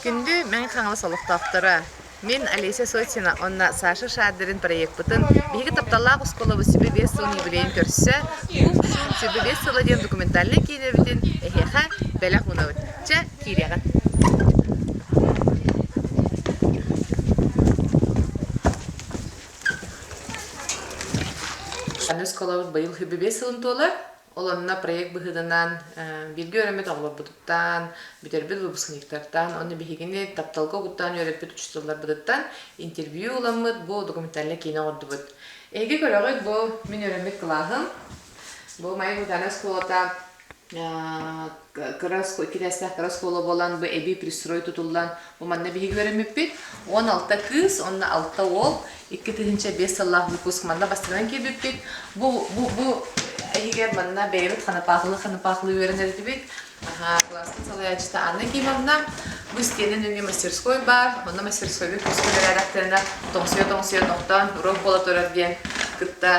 Күнді мен қаңылы солықтақтыра. Мен Олеся Сотина, онна Саша Шадырын проект бұтын. Бегі тапталақ ұсколы сөбі 5 сылын юбилейін көрсі. Бұл шын сөбі 5 сылы ден документальный кейдер бітін. Эхеха бәләқ мұна бұд. Ча кейреген. Аныз қолауыз байыл хүбі 5 сылын толы. Оланна проект бұғыдынан білгі өрімет алып бұдыттан, бітербіл выпускниктардан, оны бігені тапталға құттан өрепет ұчыстылар бұдыттан интервью оламыд, бұл документальный кейіне орды бұд. Әйге көріғыд бұл мен өрімет қылағым. Бұл майы бұдана сколата кірәстәк қырас қолы болан бұл әбей пристрой тұтылдан бұл манна бігі өрімет бет. 16 кыз, 16 ол, 2-5 сыллақ выпуск манна бастырынан келбет бет. Бұл егер манна бәйбіт қанапақылы өрінер дебек. Классын салай әчісті анны кеймамна. Бұл стенін өңге мастерской бар. Оны мастерскойбек көскілер әрәқтеріне тоңсия ноқтан урок бола тұрар ден. Күтті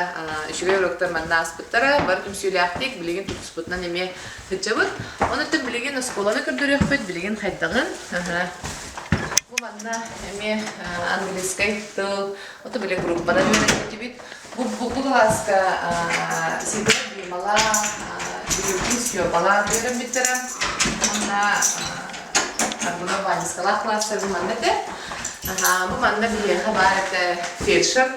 үшіге уроктар манна аспыттары. Бар түмсейлі ақтек, білеген тұтыспытынан еме хүтчабыт. Оны түн білеген осколаны көрдірек бөт, білеген қайттағын. Бұл манна еме английскай тыл. Оты білек группадан өрінер дебек. Bu класска сидер мала биологический бала берем битерем. Она буна ванискала класса зуманнете. Bu manda bir haber et felçer.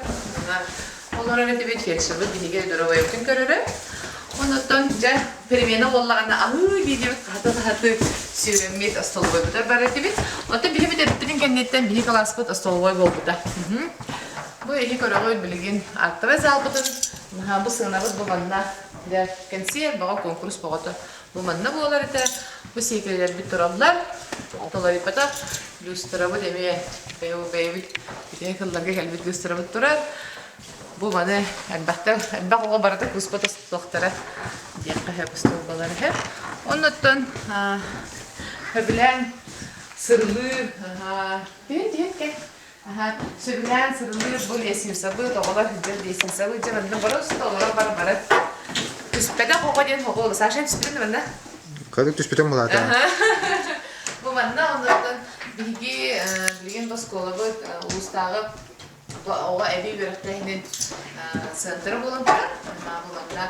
Onlara ne tibet felçer bu dinige duru yaptın körere. Ondan önce permene olanlarına ahı gidiyor hatı sürümmet astolboy bu da tibet. Ondan bir de bütün kendinden bir klaska astolboy oldu da. Bu iyi körüğü bilgin aktivez albatın. Bu sınavı bu manna da kansiyer bağa konkurs bağıtı. Bu manna bu olar ete bu sekreter bir turablar. Toları pata gösterabı demeye beyvi bir de kıllarga gelbet gösterabı turar. Bu manna elbette o barada kuspata doktora diye hep stolbaları hep. Ondan bilen sırlı diye Sürülen sırılıyor bu esim sabı doğular hücre değilsin sabı cebinde barış doğular var. Tüspede hoğaden hoğulu saçın tüspede bende. Kadık tüspede mi var? Bu bende onlardan bilgin baskola bu ustağı oğa evi öğretmeninin sentri bulundular. Bu bende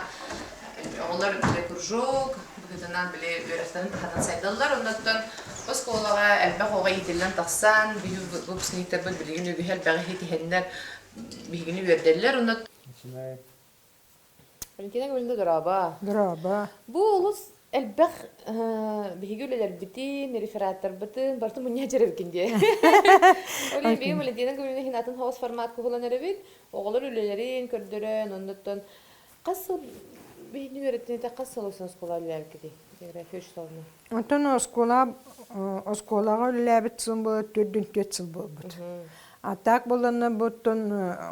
onlar bile kurjok bugünden bile öğretmenin tahadan saydılar onlardan Oskolağa elbaq oğa yedilen taqsan, bu pısnikler böyle bilgini öbühel bağı hetihenler bilgini verdiler. Valentina gölünde duraba. Duraba. Bu oluz elbaq bilgiler bitin, referatlar bitin, bartı münya cerevkinde. Öyle bir Valentina gölünde hinatın havas format kullanır evet. Oğullar ülelerin, kördüren, ondan qasıl bilgini öğretmenide qasıl olsun oskolalar kedi. Ondan oskolağa läbitsin bu 4 yıl bu. Atak bolanı butun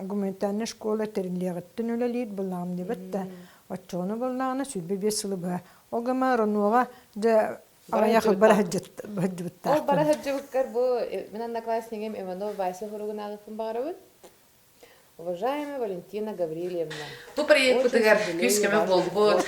gümenten şkola terliğettin öyleydi bulam dibitte. Açonu bulağına sübü 5 yıl bu. O gama ronuğa da ayağı barahcet. O barahcet bu ben одноклассникам Иванов Вася Хоругунагын барабыт. Уважаемая Валентина Гаврилевна. Bu proyekt butgar küskeme boldu.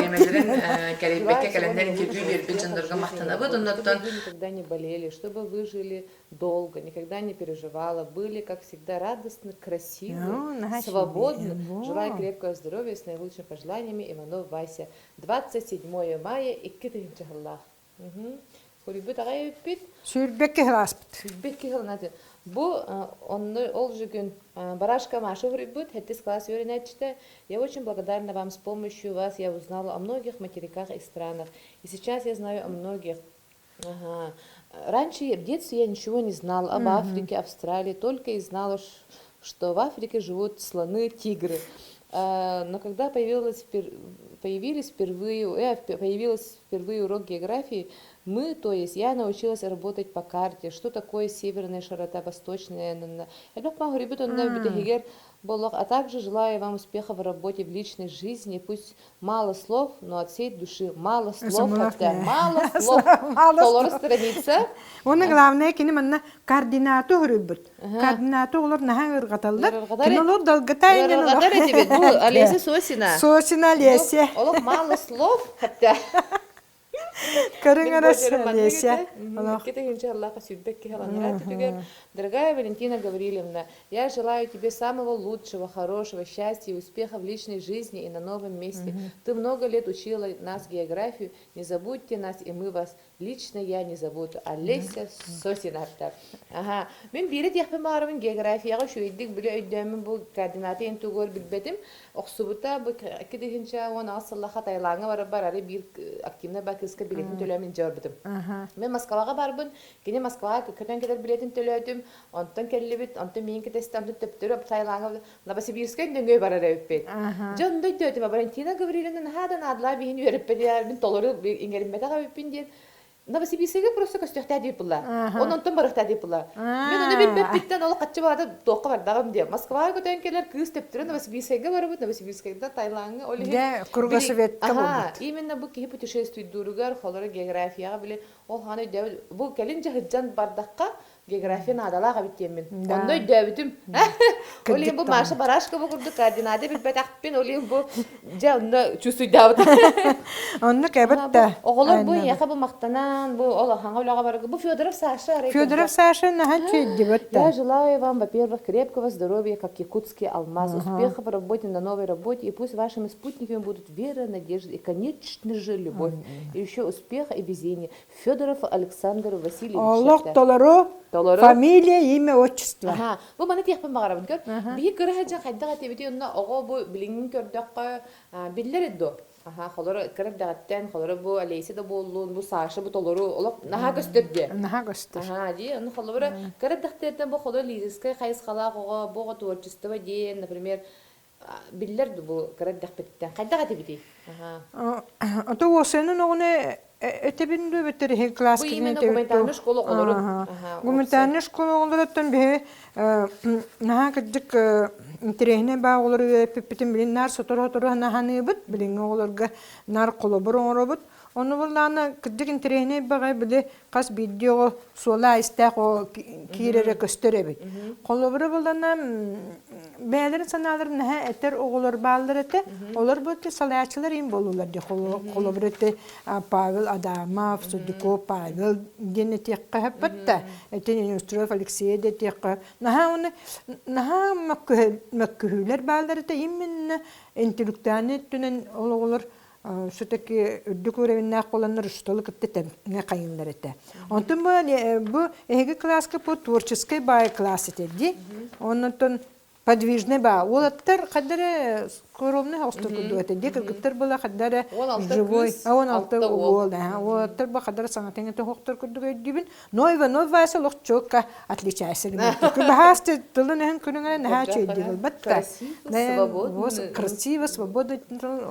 Yemelерин Карибекке календарь интервью бербит жандырга мактанабыт. Ондан никогда не болели, чтобы вы жили долго, никогда не переживала, были как всегда радостны, красивы, свободны. Желаю крепкого здоровья с наилучшими пожеланиями Иванов Вася. 27 мая 2000 жыллах. Хурибит агай бит. Сүрбекке хаспыт. Сүрбекке хылнаты. Bu ол жүгін барашка Маша Хурибут, хеттис класс юринетчите. Я очень благодарна вам, с помощью вас я узнала о многих материках и странах. И сейчас я знаю о многих. Раньше в детстве я ничего не знала об Африке, Австралии, только и знала, что в Африке живут слоны, тигры. Но когда появился впервые урок географии, то есть я научилась работать по карте, что такое северная широта, восточная. А также желаю вам успеха в работе, в личной жизни. Пусть мало слов, но от всей души. Мало слов, хотя мало слов. Толор страница. Оны главное кини манна координату хурубут. Координату олар нахан ыргаталлар. Кини олар далгатайын. Ыргатар этибет. Bu Олеся Сосина. Сосина Олеся. Олар мало слов, хотя Карыңарас Леся. Дорогая Валентина Гавриловна, я желаю тебе самого лучшего, хорошего, счастья и успеха в личной жизни и на новом месте. Ты много лет учила нас географию, не забудьте нас, и мы вас. Лично я не забуду. Олеся Сосинарта. Ага. Мен бирет яхпымарымын географияға шөйдік біле өйдәмін бұл координаты ентугор білбетім. Оқсубыта бұл кедехінча он асыллаға тайлаңы бар әрі бір активна бар кызға билетін төлемін жорбытым. Мен Москваға барбын, кене Москваға көтен кедер билетін төлетім, онтан келлебет, онтан мен кетесті, онтан төптірі тайлаңы Новосибирскай дөңгөй бар әрі өппет. Жондай төтім, Валентина Гавриловна хадан адла бейін өріппет, мен толыры ингерімбетаға өппен дейін. Новосибирскайга просто көстөктә дип була. Онан тон барыкта дип була. Мен аны биттен ол катчы барды тоққа бардагым ди. Москвага көтөн келер кыз тептирен Новосибирскайга барып, Новосибирскайда Тайланга оле. Да, кругосветка булды. Именно бу ки путешествие дуругар холора географияга биле ол ханы бу келинҗе хыҗан бардакка географияны адалага биттемин. Ондай дөбүтүм. Оле бу маша барашка бу курду координаты билбет акпен оле бу жана чувствуй дабыт. Онны кебетте. Оголор бу яка бу мактанан, бу ола хаңа барга. Бу Федоров Саша. Федоров Саша нахан чейди бетте. Я желаю вам, во-первых, крепкого здоровья, как якутский алмаз, успехов в работе, на новой работе, и пусть вашими спутниками будут вера, надежда и, конечно же, любовь. И еще успеха и везения. Федоров Александр Васильевич. Аллах толору. Фамилия, имя, отчество. Ага. Бу маны тияқпен бағарабын көр. Бии көрәжен қайдаға тебеті онна оға бу біліңін көрдіққа білдер едді. Ага, холору кырып дагаттан, холору бу Алейси да боллун, бу Саша бу толору олоп наха көстөрдү. Наха көстөр. Ага, ди, аны холору кырып дагаттан бу холору лирическая хайскалага, бу творчество ди, например, биллерди бу кырып дагаттан. Кайдага тебети? Ага. Ото осенин огуне этебинде бетер класс кийин. Бу именно гуманитарный школа олору. Ага. Гуманитарный школа олораттан бе наха кыдык интерехне ба олору пепитин билин нар сотору наханы бит билин олорга нар колобор оробут. Onu bulana kıddık interehine bağı bile kas video sola istako kirere gösterebit. Kolobra bulana beylerin sanaların ha eter oğullar bağlar ete olur bu salayçılar im bolurlar di kolobra ete Pavel Adamov, Sudiko Pavel genetik hep batta. Eten Ostrov Alexey de tekka. Naha makkühüler bağlar ete imin entelektüel tünen olur. Süteki ödükürevine kullanır ustalık etti ne kayınlar etti. Ondan bu ege klaska bu tворческий бай класс etti. Ondan подвижный ба. Олаттар кадары скоромный хостук дуэте. Дикер была кадары живой. Он алты гол. Олаттар ба кадары саңатен ете хоктор кудугай дибин. Новый вайса лохчока отличайся. Бахасты тылын күнүнгө нахачы дибил. Батта. Красиво, свободно.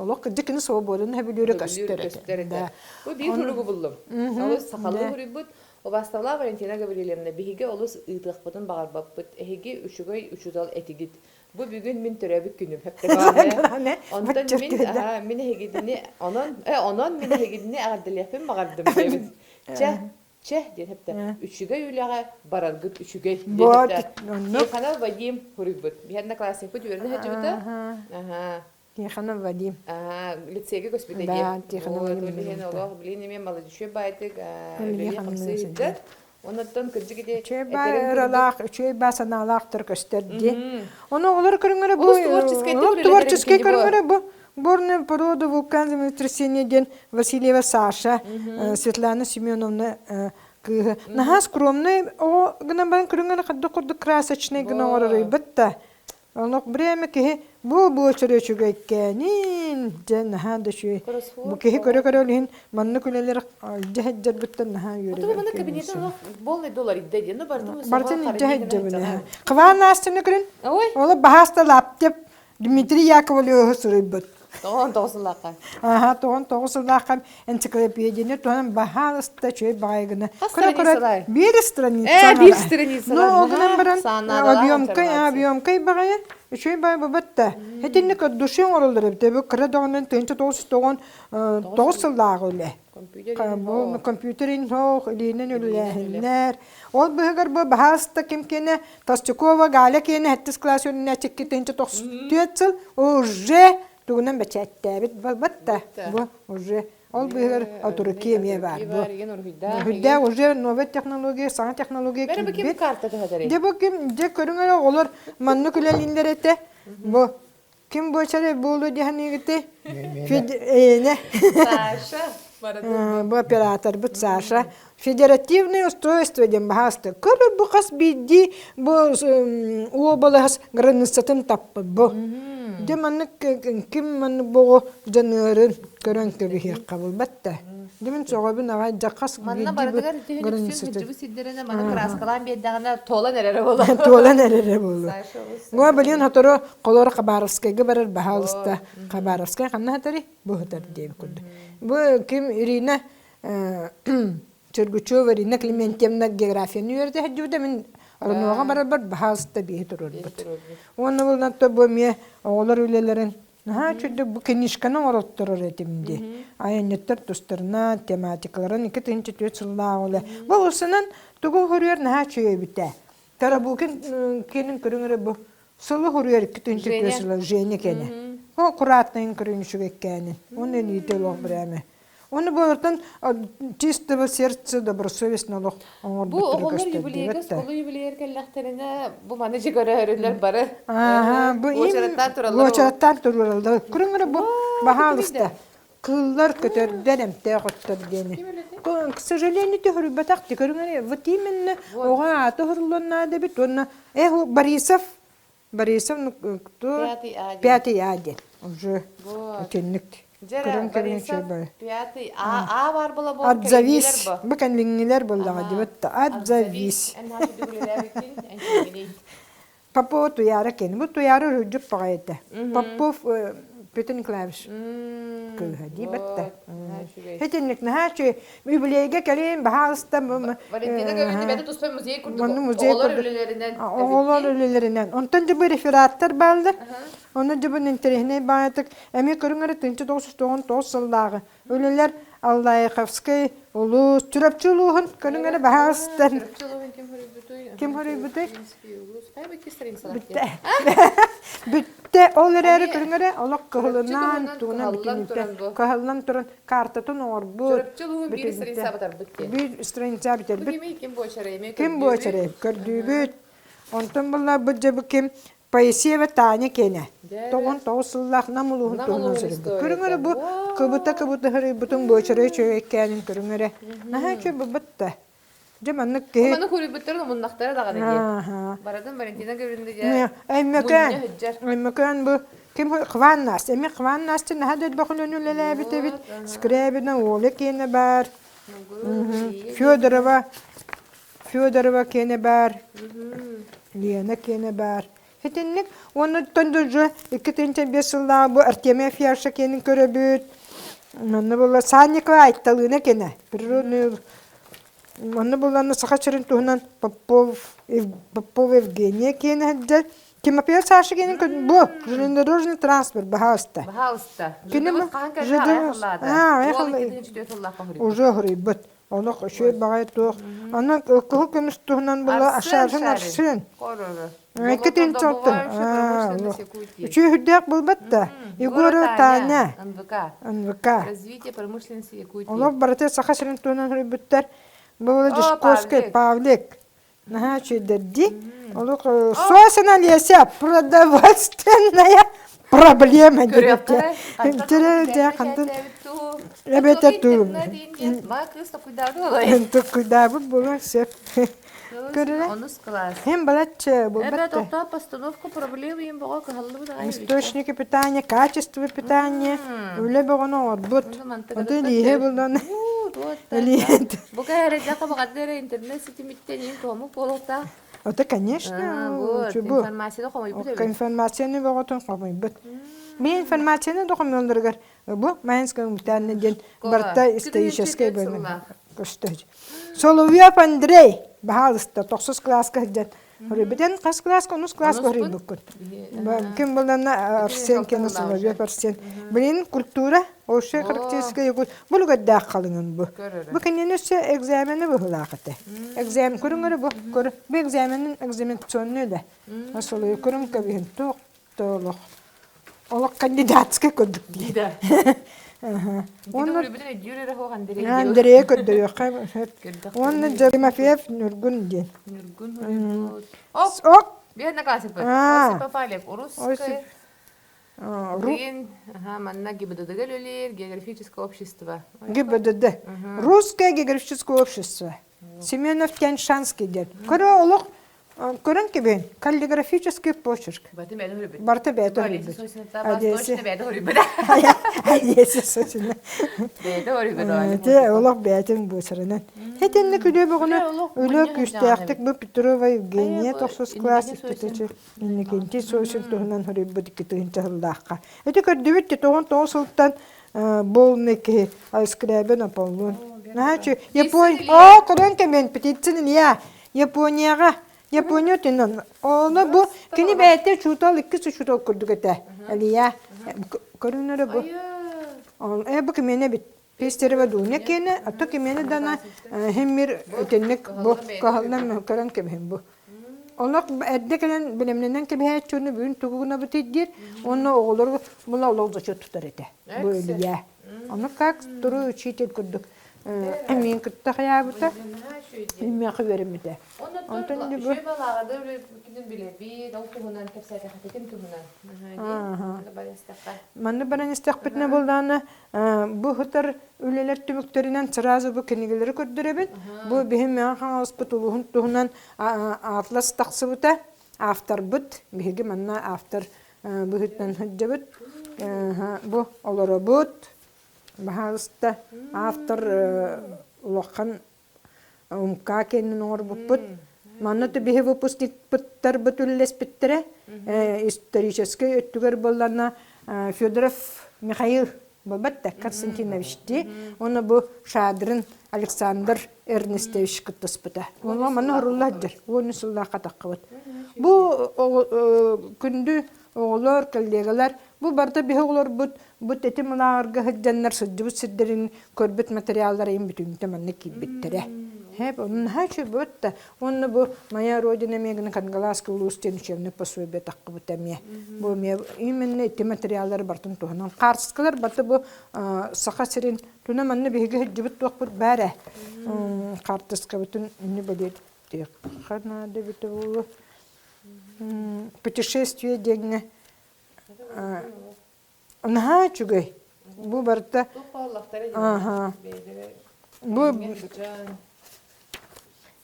Лох дикин свободно хабилюрек астерет. Да. Bu bir hurgu buldum. Onu sakalı huribut. O bastala Valentina Gavrilyevna bihige olus ıtıqpıdın bağırbapıt. Ehege üçügöy üçüdal etigit. Bu bugün min törəbik günüm. Hep de bağırdı. Ondan min hegidini, onun min hegidini ağırdılıyapın bağırdım. Çeh diye hep de. Üçügöy ülağa barargıt üçügöy. Yekana Vadim huribut. Bir handa klasik bu düverine hecibita. Aha. Тихонов Вадим. Лицейге госпитале. Да, Тихонов Вадим. Блин, имеем молодежь байтик, люди хамсы идет. Он оттан кыржигиде. Чөйба ралах, чөйба саналах түркөстөрдү. Оны олар көрүнгөрө бу творческий көрүнгөрө бу. Борная порода вулкан землетрясения ден Васильева Саша, Светлана Семеновна Наха скромный, о гнабан көрүнгөрө кадды красочный гна орой битта. Онок бреме ки бу чөрөчүгө эккенин жан хада шүй. Бу ки көрө-көрөлүн манны күлелер жаһаджар биттен ха йөрө. Бу мана кабинетте болный доллар идде, ну бардым. Бардым жаһаджар бине. Кван астыны көрүн. Ола бахаста лаптеп Дмитрий Яковлев сурыбыт. Тоон тоосулаакка. Ага, тоон тоосулаакка энциклопедияны тоон бахаста чөй байгына. Көрө-көрө бир страница. Бир страница. Ну, огнан баран объёмкой багая. Чөй бай бабатта. Хетинник душын оролдырып, тебе кредонун тынчы тоостогон тоосулаагыле. Бу компьютерин хох илинен үлелер. Ол быгар бу бахаста кимкене Тостюкова Галя кене хеттис классённа чекки тынчы тоостуетсыл уже тугунан бачатта бит балбатта. Бу уже Ол быгыр отуру кемия бар. Бар еген ургуйда. Хүддә уже новая технология, саңа технология Бәрі бі кем карта тәхәдәрі? Де бу ким же көрүңөр олар манны күләлиндер эте. Бу ким бочары болу диханигите? Не. Саша. Бу оператор бу Саша. Федеративное устройство дембаста. Көрү бу кас бидди бу облас границатын таппы бу. Де манны ким манны бу жанырын көрөн кебе кабыл батта. Демен соғабын аға жақас Манна бардыгар түйініп сүн хүджібі сиддеріне маны краскалан бейдағына толан әрәрі болу. Толан әрәрі болу. Саша олысы. Гоа білен хатыры қолар Қабаровскайға барар бағалыста. Қабаровскай қанна хатыры бұ хатыр дейін күрді. Бұ кім Ирина Чергучева, Ирина Клементьевна географияны үйерді әджуді мен Арнуаға барар бар бағалыста бейі тұрыр бұд. Оны бұл натта бұ ме оғылар өлелерін чүрді бұ кенишканы орыттырыр етімді. Айанеттер тұстырына, тематикаларын 2-4 сылда олы. Бұл ұсынан тұғы хүрер наға чөй біті. Тара бұл кенің көріңірі бұл сылы хүрер 2-4 сылы жені кені. О, құратнайын көріңі шүгек кәнін. Оны нейті лоқ бірәмі. Оны болырдан чистого сердца, добросовестно лоқ оңыр Бұл бұттыры оғылар көстер юбилейгіз, дейбетті. қолы юбилейер кәлләқтеріне бұл маны жігөрі өрілер бары. Очараттан туралды. Күріңірі бұл бағалысты. Кыллар көтердерем тәғыттыр дені. К сожалению, ты говорю, батақты көріңірі. Вот именно оға аты ғырланады бит. Оны, Борисов, кто? Пятый Ади. Уже өтенлікті. Жәрі, Борисов, пятый, А бар бұла бұл Отзовись. Бұл кәнліңнелер болдыға дебетті. Отзовись. Попов туяра кен. Бұл туяра рүджіп бағайты. Попов Петр Николаевич. Күйі дебетті. Хетенлік нәхәчі үбілейге кәлейін бағалысты. Валентина көрінді бәді тұспай музей күрдік. Оғылар өлелерінен. Оғылар өлелерінен. Онтан жібі рефераттар балды. Оны жібін интерехіне бағайтық. Әме көріңірі 1999 сылдағы. Өлелер Аллайқовскай, Улус, Түрапчылуғын көріңірі бағалыстан. Кем хөрі бұтой? Бүтті олар әрі көріңірі, олақ көхілінан туғынан бітінікті. Көхілінан тұрын картатын оғыр бұд. Түрапчылуғын бір страница батар бүтті. Bir stranica biter. Bu kimi kim boşarayım? Kim bu açarı? Gördüğü ondan bunlar bu cebü kim? Поэзия ve tane kene. Toğun toğusuzlak namuluğun toğun sürübü. Körüngörü bu kıbıta hırı bütün bu açarı çöğekkenin körüngörü. Naha çö bu bitti. Cemanlık ki. Bana kuru bittirin o bundaktara dağı dedi. Baradan Valentina göründü ya. Aymekan bu kim kıvannas. Emi kıvannastı naha död bakılın ülele bite bit. Skrabina oğlu kene bar. Fyodorova kene bar. Lena kene bar. Hetenlik onu tondurcu 2005 yılda bu Artemiev yaşa kenin körübüt. Onu bulla Sannikova aytalığına kene. Onu bulla Sakhaçırın tuğunan Popov Evgeniya kene hacca. Kimapiyar Saşa kenin bu. Железнодорожный транспорт Бахалста. Бахалста. Kene mi? Уже hırıbıt. Onu şöyle bağay tuğ. Onu kuhu kümüs tuğunan bulla aşağıdan arşın. Ketin çoktu. Üçü hüddek bulbatta. Igorov Tanya. НВК. Развитие промышленности Якутии. Олов барате Сахашрин туынан хрибуттар. Бұл Дишковский Павлик. Наха чөйдерди. Олов сосына лесе продовольственная проблема. Түрелде қандын. Ребята ту. Куйдабы болу сеп. Онус класс. Hem балатчы бұл Это бітті. тоқта постановка проблемы им бұға қағылды бұда. Источники питания, качество питания. Өлі бұғыны орбұт. Оты лихе бұлдан. Бұға әрі жақы бұғаддары интернет сетіметтен ең тоғымық болуқта. Оты, конечно. Вот, информацияны қомай бұд өбі. Информацияны бұғытын қомай бұд. Мен информацияны доқым олдырғар. Бұл Майнская мұтанны ден барта исторической бөлімі. Соловьев Андрей. Бағалысты, 9 класска хыджат. Ребятен қас класска, 10 класска хырый бүккін. Кем болдана Арсен кені Соловьев Арсен. Білін культура, ошы характеристика екут. Бұл ғаддақ қалыңын бұл. Бұл кенен өсі экзамені бұғылақыты. Экзамен көріңірі бұл. Бұл экзаменің экзаменационны да. Соловьев көрім көбейін тоқ, тоқ. Олық кандидатска көдік дейді. Onu bir de yürüre ho handere. Андерее көддөйө Оны Джеримафеев Нургун ден. Нургун. Оп. Оп! Бедна касып. А. Осип Папалев, русское. Рин, ага, манна ГИБДД галюлер, географическое общество. ГИБДД. Русское географическое общество. Семенов Тяньшанский ден. Көрө олық, көрін кебен, каллиграфический почерк. Батым бәді хүрібіт. Барты бәді Одессе хүрібіт. сосынeta восточный бәді хүрібіт. Одессе сосына. Бәді хүрібіт. Те олық бәтін бұсырынан. Хетенні күлі бұғына өлі күстіяқтық бұл Петрова Евгения 9 класс үттетечі. Иннекенті сосын тұғынан хүрібіт кітігінші ғылдаққа. Әті көрдібітті 9 сылттан болнекі айскребен Аполлон. Япония, көрін кемен петицinin ya. Японияға. Япония тенен. Оны бұл кені бәйті шутал, 2 шутал күрдік әті. Әлі я. Көрінері бұл. Бұл кемені біт. Пестері бәді өне кені. Аты кемені дана хеммер өтенлік бұл. Қағылдан көрін кемен бұл. Олақ әдді кәлен білімненен кемені чөні бүгін тұғығына бұт еддер. Оны оғылыр бұла олық зачет тұтар әті. Бұл әлі я. Оны как тұру үшетел күрдік. Мен күтті қая бұта. Мен қыберімді. Onu şöyle balağada öyle bugünün bile bir de okuğundan tepsiyete hatetin tuğundan. Manı bana istekbetine bulduğunu bu hıtar ülelер tümüklerinden sırazı bu kenigeleri kördürebin. Bu bihim meğen hospituluğun tuğundan atlas taqsı buta. Aftar bud. Bihigi manna aftar bu hıttan hıcca bud. Bu olara bud. Bahasta aftar uloqan umka kenin or bud. Маннаты бихе выпускник пыттар бытуллес питтере исторический өттүгөр болларна Федоров Михаил Бабатта Константиновичти. Оны бу Шадрин Александр Эрнестович кыттыспыта. Оны мана хорулладыр. Оны суллака таккыбыт. Бу күндү оголор коллегалар бу барда бихе олор бут этимларга хыджаннар сыджыбыт сиддерин көрбүт материалдар эм бүтүнтө манна кибиттере. Hep onun her şey böyle. Onu bu Maya Rodina Megana Kangalasky Ulusten Учебный пособие takıbı temiye. Bu imenle eti materyalları bartın tuğunan. Karskılar batı bu sakasirin tuna manne bihige hicibit vakbut bari. Kartıska bütün ünlü böyle diyor. Kana da bitti bu. Путешествие дегне. Наha çünkü bu barta. Aha. Bu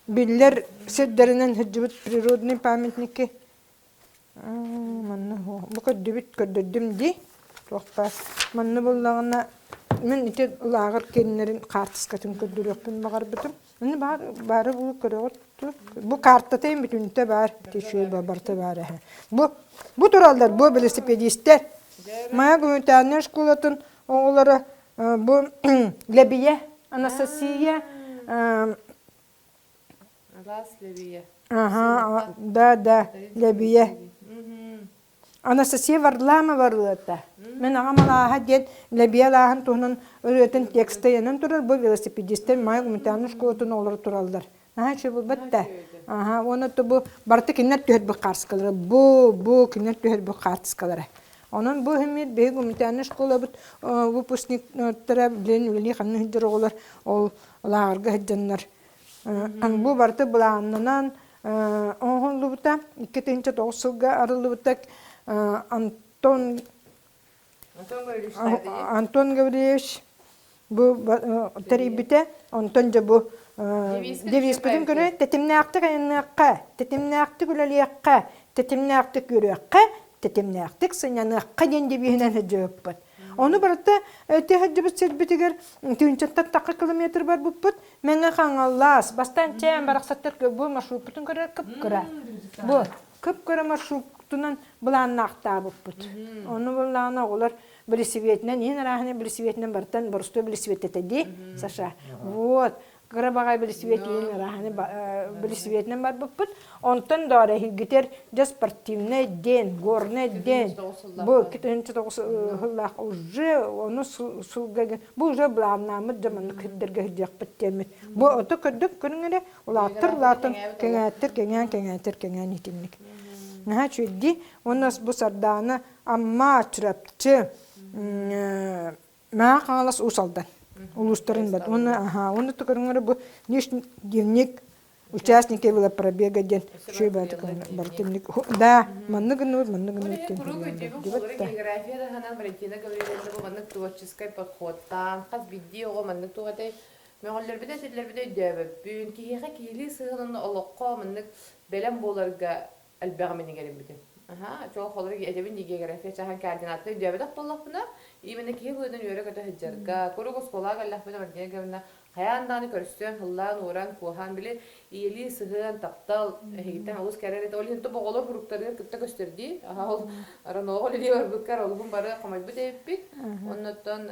Biller sedderinen hıcıbıt природный памятники. Manna ho. Bu kadar kördüm di. Toqpa. Manna bullağına men ite ulağır kenlerin kartıskatın kördürüpün bağır bitim. Onu bari bu körüktü. Bu karttatayım bütün te var. Teşekkür babarta var. Bu turallar bu velosipedistler. Maya gümütane şkolatın oğulları bu Lebiye, Anastasiya Левия. Ага, да, Лебие. Анастасия Варлама варлыта. Мен ағамала дед Лебие лаһын туһунан өрөтен тексте янын турар бу велосипедисттер май гумтаны школатын олар туралдар. Ачы бу бетте. Ага, оны то бу барты киннет төһөт бу карскалар. Бу киннет төһөт бу карскалар. Onun bu hemiyet bey gümtani şkola bit выпускниктера bilen uli xanны hıjır olar ol larga hıjjanlar. Bu bartı bulanından oğul lubuta 2009 yılga arılı butak Anton Gavrilyevich bu teribite Antonca bu deviz bütün göre tetimne aktık ayınlıqqa tetimne aktık üleliyaqqa tetimne aktık yürüyaqqa tetimne aktık sınyanıqqa dendi bihinen hıcıp bat. Onu barıta tehcibit selbitiger tünçattat takı kilometr bar buput menge kangallas bastan çem baraqsattar bu marşrutun göre kıpkıra. Bu kıpkıra marşrutundan bulanna akta buput. Onu bulana olar velosipedden yine rahane velosipedden bartan borsto velosiped tedi Sasha. Вот Qarabağay velosiped yine rahane velosipedden bar buput. Ondan da higiter спортивный день, горный день. Bu 2009 yıllar уже onu sulga bu уже bulanamı zamanı kıdırga hicak bittemit. Bu otu kıddık gününe ulatırlatın kengetir nitinlik. Naha çüddi onas bu sardana amma çırapçı Маа калас усалдан. Улустарын бат. Оны тукарыңары бу личный дневник участники было пробега ден. Шөй бат бартымник. Да, манныгын географияда ханан Валентина Гавриловна бу маннык творческий подходтан каз видеого маннык тугате мөгаллер биде сетлер биде дөбө бүн киһиге киһили сыгынын олоққа маннык белем боларга албага менен келем бите. Чоо холор эдебин география чахан координаты дөбө да боллапна. Именно киһи бөдөн өрө көтө хыжарга, куру сколага лафта Валентина Гавриловна хаяндан көрүстөн хыллан уран кухан биле иели сыгын таптал хегитен алыс керерет олин то боголор хуруктары кытта көстөрди. Ол араногол ди бар букар олгун бары камай бүтеппит. Оннотон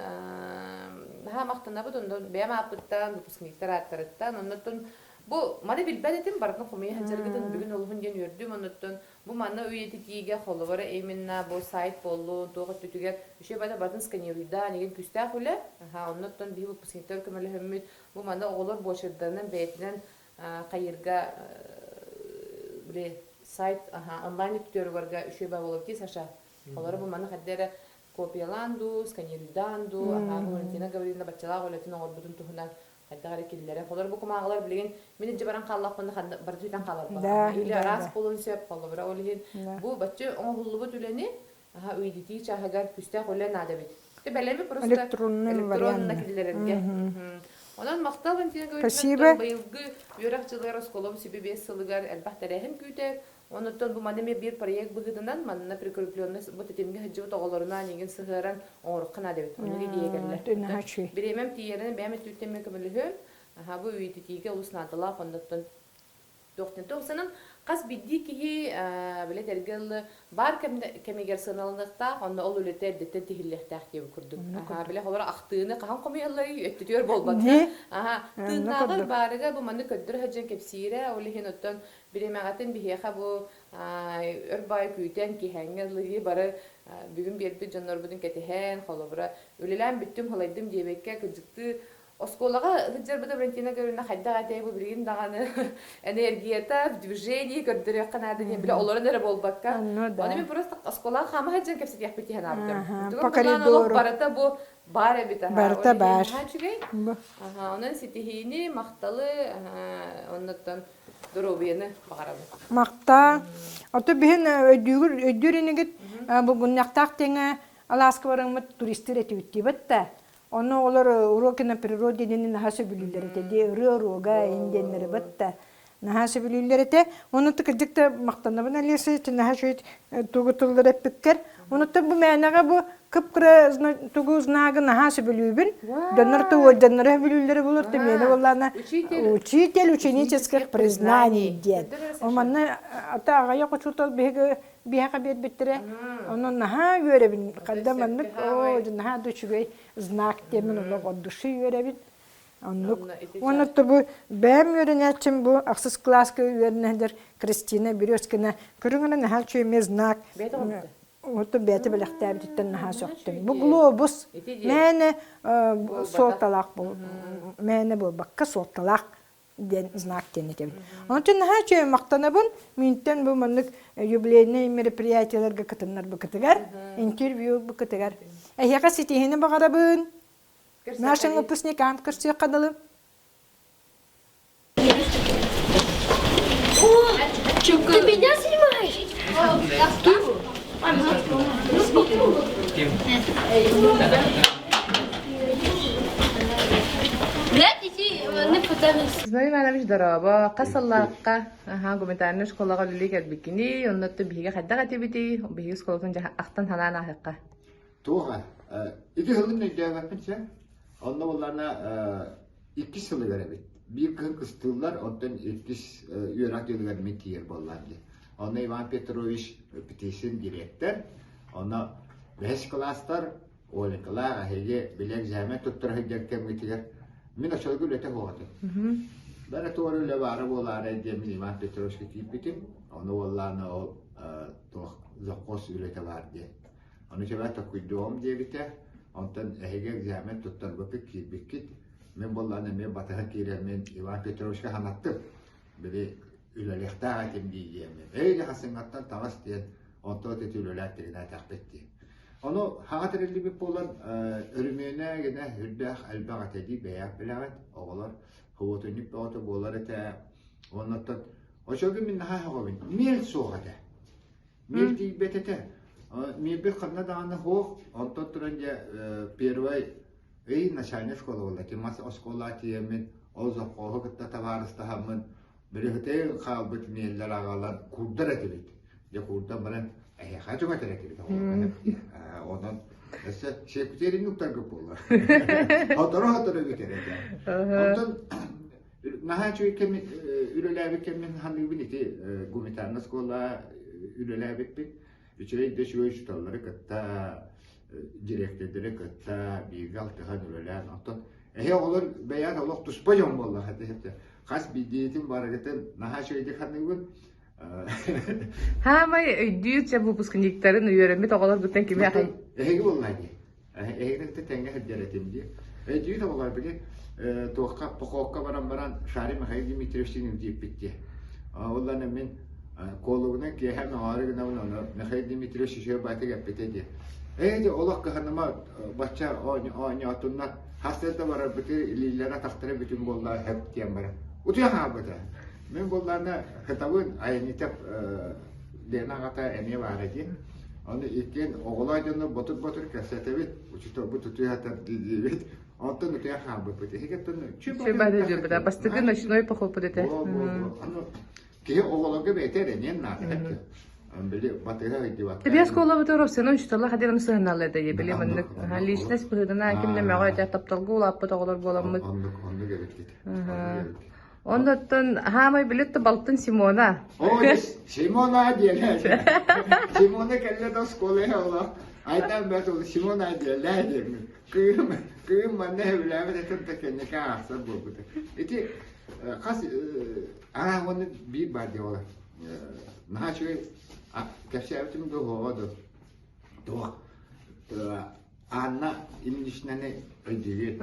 мактана будон бема аптан выпускниктер аттарыттан оннотон бу маны билбедетим бардын хумия ханжаргытын бүгүн олгун ден үрдүм оннотон бу маны үйети киге холовара именно бу сайт болду тога түтүгер үшө бада бардын сканируйда неген күстә хуле оннотон би выпускниктер көмөлө хөммүт бу маны оголор бошырданын бетинен кайырга биле сайт онлайн түтөрү барга үшө ба болуп ки саша олар бу маны хаддера копияланду сканируйданду Валентина Гавриловна бачалаа олетин огорбутун тухунан хаддагар киллере холор бу кумагалар билген мен жабаран каллакпын бардыйтан калар или раз болун сеп коло бара олин бу бачы оңгуллубу түлени үйдити чахагар күстә холен адабит те белеби просто электронный киллерге онан мактал Валентина Гавриловна быйылгы юракчылар сколом себе сылыгар элбахтарехим күтә онуттан бу мандеме бир проект быгыдынан манна прикрепленный вот этимге хаҗы тоголорына неген сыгыран оркына дебит ону диегерлер биремем тиерен бәме түтеме көмөлү бу үйдитиге улуснадыла кондоттон токтен кас бидди ки биле тергел бар кемегер сыналыкта онда ол үлетер дете тихиллехтах деп күрдүк биле холор актыны кахан комыяллары өттүтөр болбады тыынагыр барыга бу маны көддөр хаҗен кепсире олихин оттон биремагатын бихеха бу өрбай күйтен кихенгерлиги бары бүгүн берди жоннор будун кетехен холобра үлелен бүттүм холайдым дебекке кыжыкты Осколага хыджар буда Валентина Гавриловна хайдага тейбу билген даганы энергията в движении көддөрө канады не биле олорун эре болбакка. Аны мен просто осколага хама хаджан кепсет яхпити ханабдым. По коридору. Барата бу бар эбита. Барата бар. Онан ситихини макталы оннотон доробияны багарабы. Макта ото бен өдүрүнүгүт бүгүн яктак теңе Аласка барыңмыт туристтер этибитти бетте. Оны олар уроки на природе денин нахасы билүүлерите де рога инденнери батта нахасы билүүлерите оны тыкыжыкта мактанабын алесы нахашыт тугутулдар эппиккер оны бу мәнага бу кыпкыра тугу знагы нахасы билүүбүн донор тугу донор билүүлери болор те мени боллана учитель ученических признаний ден оманна ата агая кочутал биха бет биттере оны наха görебин кадаманнык наха дучугай знак темен олог души görебин оны бу бәм өренәчим бу аксыз класска өрнәдер Кристина Березкина көрүнгән наха чөйме знак ото бәте беләктәр диттен наха соктым бу глобус мәне соталак бу мәне бу бакка соталак ден знак тенетем. Онтон хачы мактанабын минтен бу маннык юбилейный мероприятияларга катыннар бу катыгар, интервью бу катыгар. Яка ситихине багарабын. Нашын выпускникам кырсы кадалым. Ты меня снимаешь? Знаю, она мش ضرابة قصلاقة قمتان شكولا لي كانت بكني ونط بيجي حدا كتبتي بيجي شكولا تنجح أختن هنا هقة توها إذا هلنا الجامعة بنشة الله والله iki yılı verebilir. Bir kın kıstılar ondan etkis yönet yıllar metiyer bollandı. Ona Ivan Petrovich petition direktör. Ona 5 klaslar oliklar hege bilek zahmet tuttur hege metiyer. Min aşağı gülete hoğadı. Ben doğru levara bolar diye min Ivan Petrovich tipitim. Ona vallahi o to zakos ülete var diye. Onu çabuk takıydığım diye bite. Ondan hege zahmet tuttur bakıp kibikit. Men bollana men bataha kire men Ivan Petrovich'a anlattım. Böyle ülelekte hakim diyeceğim. Öyle hasıngattan tavas diye onto tetülüler trine takbetti. Onu hatırlı bir olan ürününe gene hürdah elbağat edi beyak bilavet oğlar havatunluk bağıtı boğlar ete onlardan o şöyle min daha havabin mil soğada mil değil betete mil bir kadına dağını hoğ ondan turunca pervay ey naşane skola oldu ki mas oskola tiyemin ozak oğu kıtta tavarısta hamın bir hüteyin kalbıt miyeller ağalar kurdar edilir ya kurdan bana hacım ederek ondan mesela şekillerin nokta kapılar. Hatara biterek. Ondan naha çünkü ürelebi kemin hangi bir niti gumitarnas kola ürelebi bir üçüncü de şu iştalları katta direktleri katta bir galtı hanüreler ondan olur beyaz olur tuşpayon vallahi hadi has bir diyetim var geten naha şöyle hangi bir Hamay öydüyütçe bu püskünlüklerin üyöremi toğalar gıtten kimi akay. Ehegi vallahi. Ehegi de tenge hediyetim diye. Öydüyü de olar bile toğka poğokka baran şari Mikhail Dimitriev'in deyip bitti. Onların men kolluğuna ki hem ağrıgına onu Mikhail Dimitriev şişeye batı yapıtı diye. De olak kahanıma bahçe oynayanlar hastayda var bütün illere taktıra bütün bollar hep diyen bara. Utuya habıda. Men bollarına kitabın aynı dena kata ene var idi. Onu iken oğlaydan botur kasetebit uçtu bu tutuyor hatta diyet. Ondan öte habı pete. Hekatın Çöbade diyor da bastırgın aşinoy pakol pete. Onu ki oğlaga beter enen nadı. Böyle batıra idi bak. Tabias kola bu taraf sen uçtalla hadi onu sığınarlar da yebeli menlik. Hali işnes bıhıdına kimle meğayet taptalgı olap bu tağlar bolamıt. Onu gelip git. Ondan hamay bilet baltın Simona. Simona diyorlar. Simona kelle de skolaya ola. Aydan ben o Simona diyorlar. Kıyım bana evlenme de tüm kendine kalsa bu. İki kas onu bir bar diyorlar. Nah şöyle keşfetim de oldu. Doğa. Anna indişnene ödüyor.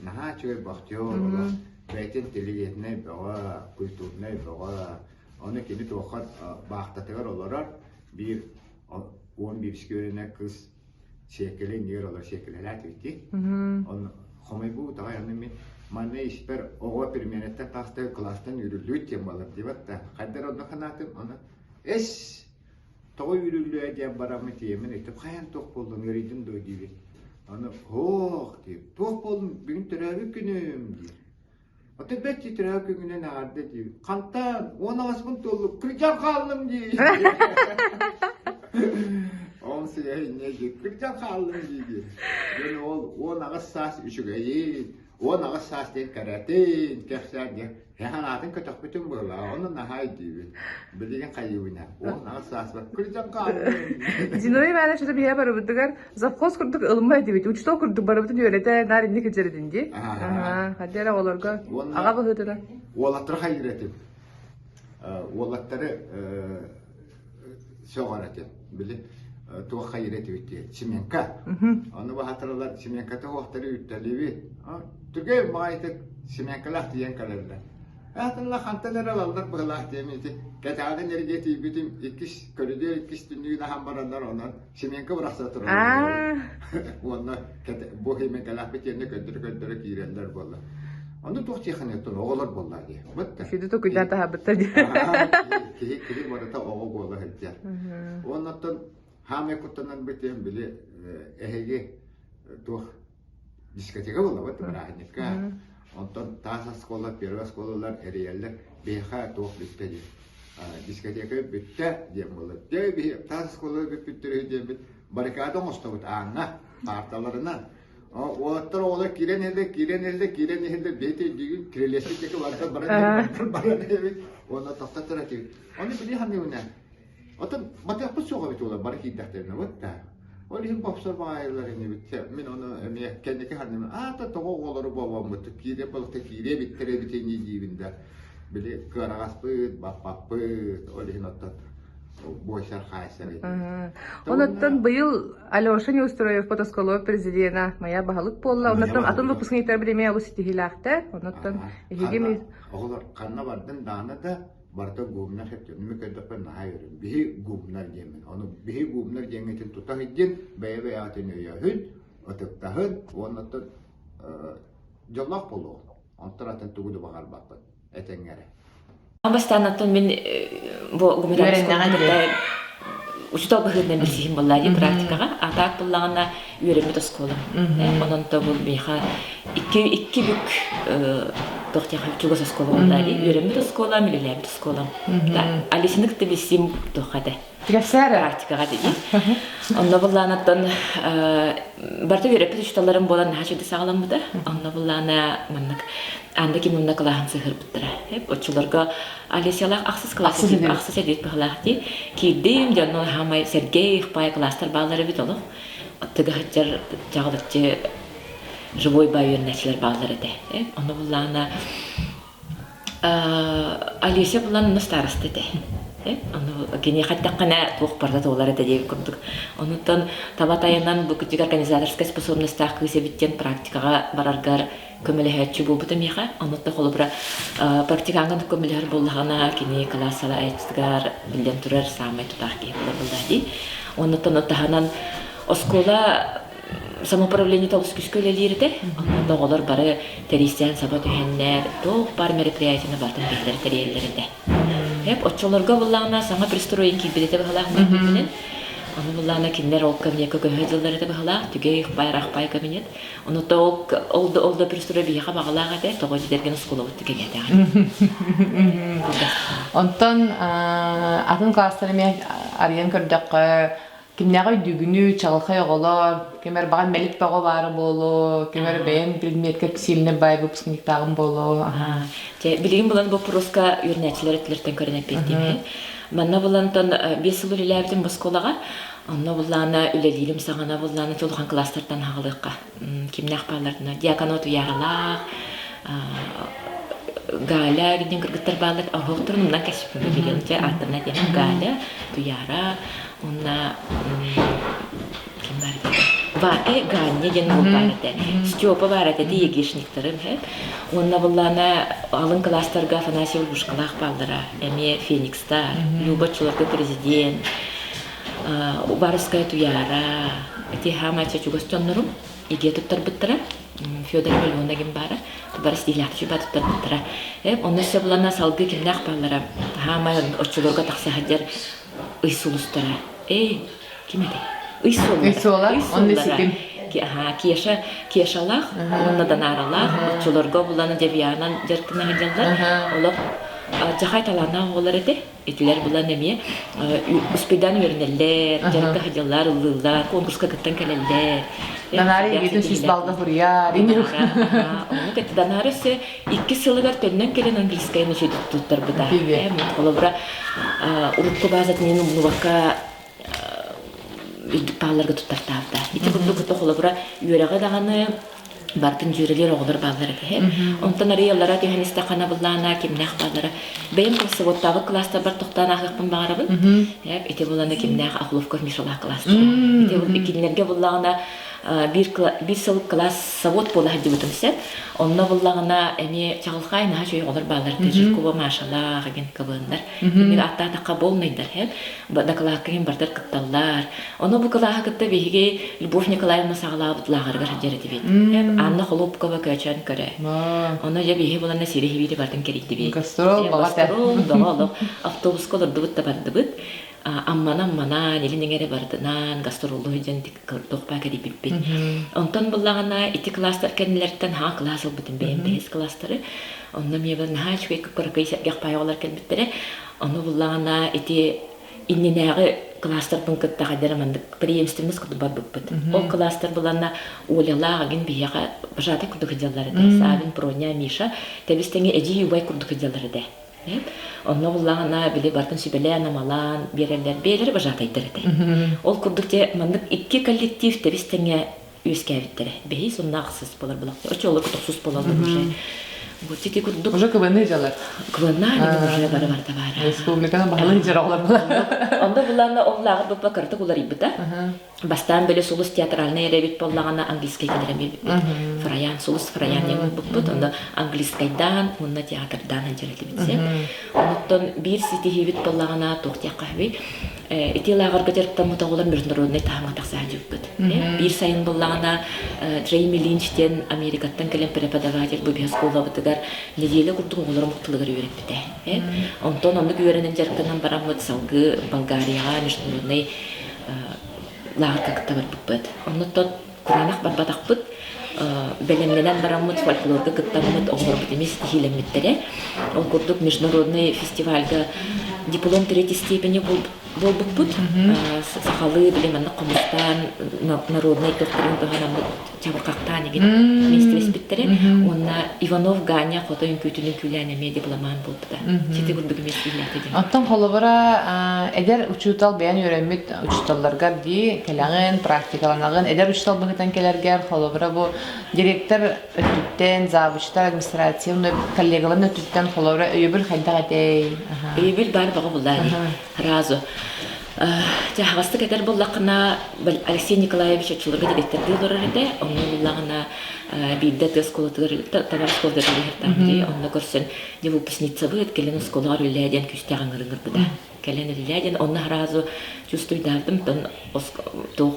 Nah şöyle bakıyor. Beytin tiliyetine bağa, kültürüne bağa, onu kimi tokat bağıtatılar olarak bir 11 görüne kız şekilli niye olur şekiller bitti. Onu komik bu da yani mi manne işper oğa permanente pasta klastan yürüdüğü temalar diyor da kadar onu kanatım onu es toy yürüdüğü diye baramı diyemin işte kayan tok buldum yürüdüm de diyor. Onu hoh diyor tok buldum bugün teravih günüm diyor. Ote belki teravih gününe nerede diyor. Kantan ona asmın dolu kıracağım kaldım diyor. Onse ne diyor kıracağım kaldım diyor. Yani o nagas sas üçügeyi o nagas sas değil karatin kersen diyor. Hayatın kötü bütün böyle onun nahay diyor. Bildiğin kayyuğuna o nagas sas bak kıracağım kaldım. Zinoy bana şurada bir haber vardı. Zapkos kurduk ılmay diyor. Uçta kurduk barabıtın yörede narinlik içeridin diye. Hadi ara olur ga. Ağa bakıdılar. Oğlatları hayretim. Oğlatları şoğaratim. Bili tuğa hayreti bitti. Çimenka. Onu bu hatırlar çimenkata hoğları yütteliği. Türkiye mağayet çimenkalar diyen kalarlar. Hatırlar hantalar alallar bağlar demeydi. Geçerden ergeti bütün ikiş koridor ikiş dünyada hambaranlar onlar çimenka bıraksa dururlar. Onlar bu çimenkalar bitene göndere girenler bollar. Onu tuğ çekhanetton oğlar bollar diye. Bitti. Şimdi de kuyudan daha bitti diye. Kili varata oğul bollar hediye. Ondan hame kutanan biten bile ehege tuh diskoteka bola bat berahanika. Ondan tasa sekolah, perwa sekolahlar eriyeller beha tuh bitti. Diskoteka bitti diye bola. Dia bir tasa sekolah bitti diye bit. Barikada mustavut anna kartalarına. O ola kiren elde beti düğün kirelesi teki varsa bana evet. Ona tahta tarafı. Onu bile hani ona. Otan mata apa soğuk bit ola barik idahterine vatta. Olihim popsar bağırlarını bitti. Min onu kendiki hani ta toğu oğları babam mutlu. Kire balıkta kire bittere biteni dibinde. Bile karaspıt, bappapıt. Olihim otan. Boşar hayşarıydı. Ondan bu yıl Alyosha'nı устроив потосколов президента. Моя bahalık bolla. Ondan atın выпускниктер bilemeye o sitihilakta. Ondan ehige mi? Oğlar kanna vardın dağına da барта гумнар хептен мекедапа нахайрын бихи гумнар гемен оны бихи гумнар геңетил тутахиддин бэйбэ атын өйөһүн отуктахын оннатын жоллах болу онтаратын тугуду багар бакпын этеңере Амбастанаттан мен бу гумералистика учитал бахырнан билсихим боллади практикага атак буллагана үйрөнмө тоскола. Онон то бул биха икки бүк тохтяха чуга тоскола боллади үйрөнмө тоскола милелеп тоскола. Алисиник те билсим тохаде. Тигәсәре. Практикага диги. Онно булланаттан барта үйрөнмө тошталарын болан хачыды сагалам буда. Онно буллана маннык анда кимунна калахан сыгыр биттера. Хеп очуларга Алисиялах аксыз класс аксыз эдит бахлахти кидим жанно хамай Сергей пай кластер баллары бит олох. Тыгахчар жагылычы живой байырнәчләр баллары да. Аны буллана Алисия буллан староста да. Аны гене хатта кана тук барда толары да дип күрдүк. Онуттан табатаянан бу күтүк организаторская способность такысы биттен практикага бараргар көмөлөһөчү булбута миха. Онутта холобра практиканган көмөлөр буллагана кини классала айтыгар билден турар самай тутаки булды. Онуттан оттаханан оскола самоуправление толус күскөлелерде. Онда олар бары терисен сабат өһеннәр, ток бар мероприятияны бартын билдер терелеринде. Хеп очолорга буллагана саңа пристройки билете бахалак менен. Аны буллагана киндер ол кабинетке көһөдөлөр да бахалак, түгей байрак бай кабинет. Оны ток олда пристрой бияга багалага да того дерген скола өттүгө кетти. Онтон атын класстары мен арыян көрдөк кимнәгә дүгүнү чалхай оголор, кемер баган мелик бага бары болу, кемер бен предметке сильный бай выпускниктагым болу. Те билигин булан бу проска юрнәчләр этләртен көренеп беттиме. Манна булантан 5 ел иләбдин Москвага, анна булана үлелилим сагана булана толган класстардан хагалыкка. Кимнәк балларына диаконот яралар, Галя гиден кыргыттар баллар, ахоктуруннан кәсип билгенче аттына дигән Галя, Туяра, онна ким бар? Ганя ген булбарды. Стёпа барады диегишниктәрем һәм. Онна буллана алын класстарга Афанасий Лушкалах балдыра. Эме Феникстар, Любачуларга президент, Барская Туяра, эти хамача чугастоннорум, иге туттар биттера. Фёдор Леонагин бара, барыс диләкче баттар биттера. Онна сәблана салгы кимнәк баллара. Хама очуларга такса хаҗар ыйсулустара. Кимәде? Ыйсулар, онны сиким. Киешалах, онна данаралах, очуларга буланы девиянан jerkina хаҗалар. Олар жахай талана олар иде. Этләр булан эме успедан вернелләр, jerka хаҗалар, уллар, конкурска кыттан келелләр. Данари гиден 6 балда хурья. Оны кете данарысы 2 сылыгар төннән келен английская нече туттар буда. Олар урукка базатнын мувакка палларга туттартавда. Ити бурду тохолобра үйрәгә даганы бартын жүрелер оғылыр баллары ке. Онтан ариялара тиханиста қана бұллана кемнәқ баллары. Бәйім классы оттағы класста бар тоқтан ақықпын бағарабын. Ете бұллана кемнәқ ақыловков мишалақ классы. Ете бұл икілінерге бұллағына bir сыл класс савод бола хәдді бұтымсет. Онна бұллағына әне чағылқай наға жөй оғылыр баллары. Тәжір көбі машалақ аген кабындар. Емек атта-атаққа болмайдар. Дақылаққын бартар қытталар. Оны бұл қылаға қытта бейге Любовь Николаевна сағыла бұтлағырғыр жәрі деп. Анна Холопкова көчөн көрө. Оны же бихи булана сири хибири бардын керийди би. Гастрол багат. Автобус колорду бут табарды бут. Аммана нелинеңере бардынан гастролду жен токпа керип биппит. Онтон буллагана ити класстар кенлерден ха класс бутун бес класстары. Онна мебен ха чуйк көркөйсә гакпай олар келбиттере. Оны буллагана ити инненәге класстар пункта хадерамандык преемственность куды бар буппит. Ол класстар булана улялаген бияга бажаты куды хыдаллары да. Сабин, Проня, Миша тебистеңе эди юбай куды хыдаллары да. Онна буллагана биле бартын сибеле намалан берелер бажаты айдырды. Ол кудыкте мандык 2 коллектив тебистеңе үскәвиттере. Бей соннаксыз болар булакты. Очолы кутуксыз болар уже. Вот эти курдук. Уже кабаны жалар. Кабаны уже бар-барта бар. Республиканың баһалы жаралар була. Анда буларны оллагы бу бакырты булар ибита. Бастан беле сулус театральный ребит боллагана английский келер бит. Фраян сулус фраян ем бу анда английскайдан, монда театрдан анжелет битсе. оннотон бир ситихибит боллагана тухтяккахби итилагар гыжырттан мутаголар международный тааматак саажыппыт. Бир сайын боллагана Джейми Линчтен Америкаттан келен преподаватель бу бескола бытыгар неделе курдук олар муктылыгар үйрөтпүтэ. Онтон онду үйрөнөн жаркынан барамыт салгы Болгарияга международный лагарга кыттабарбыппыт. Оннотон куранах барбатакпыт белемненен барамыт фольклорга кыттабымыт оңорбут эмес стихилеммиттере. Ол курдук международный фестивальга диплом 3-й степени болбуппут. Сахалы билеманна комустан народный докторин баганамыт чабыркактан деген местебеспиттере. Онна Иванов Ганя хотоюн күтүнүн күләнеме дипломан болбута. Сити курдук эмес билетти. Оттон холобара эдер учутал бәян өйрәнмит учуталларга ди келәген практикаланагын эдер учутал быгытан келәргәр холобара бу директор өттен завучтар административный коллегаларын өттен холобара өйбүр хайдагатей. Өйбүр бар бага буллады. Разу. Жахасты кетер буллакына Алексей Николаевич Чулырга директор дилорарыда, онун буллагына бийде тесколотыр табарсколдыр директор. Онун көрсен выпускница будет келен сколар үлләден күстәгән гыргыр буда. Келен үлләден онун разу чувствуйдардым тон тох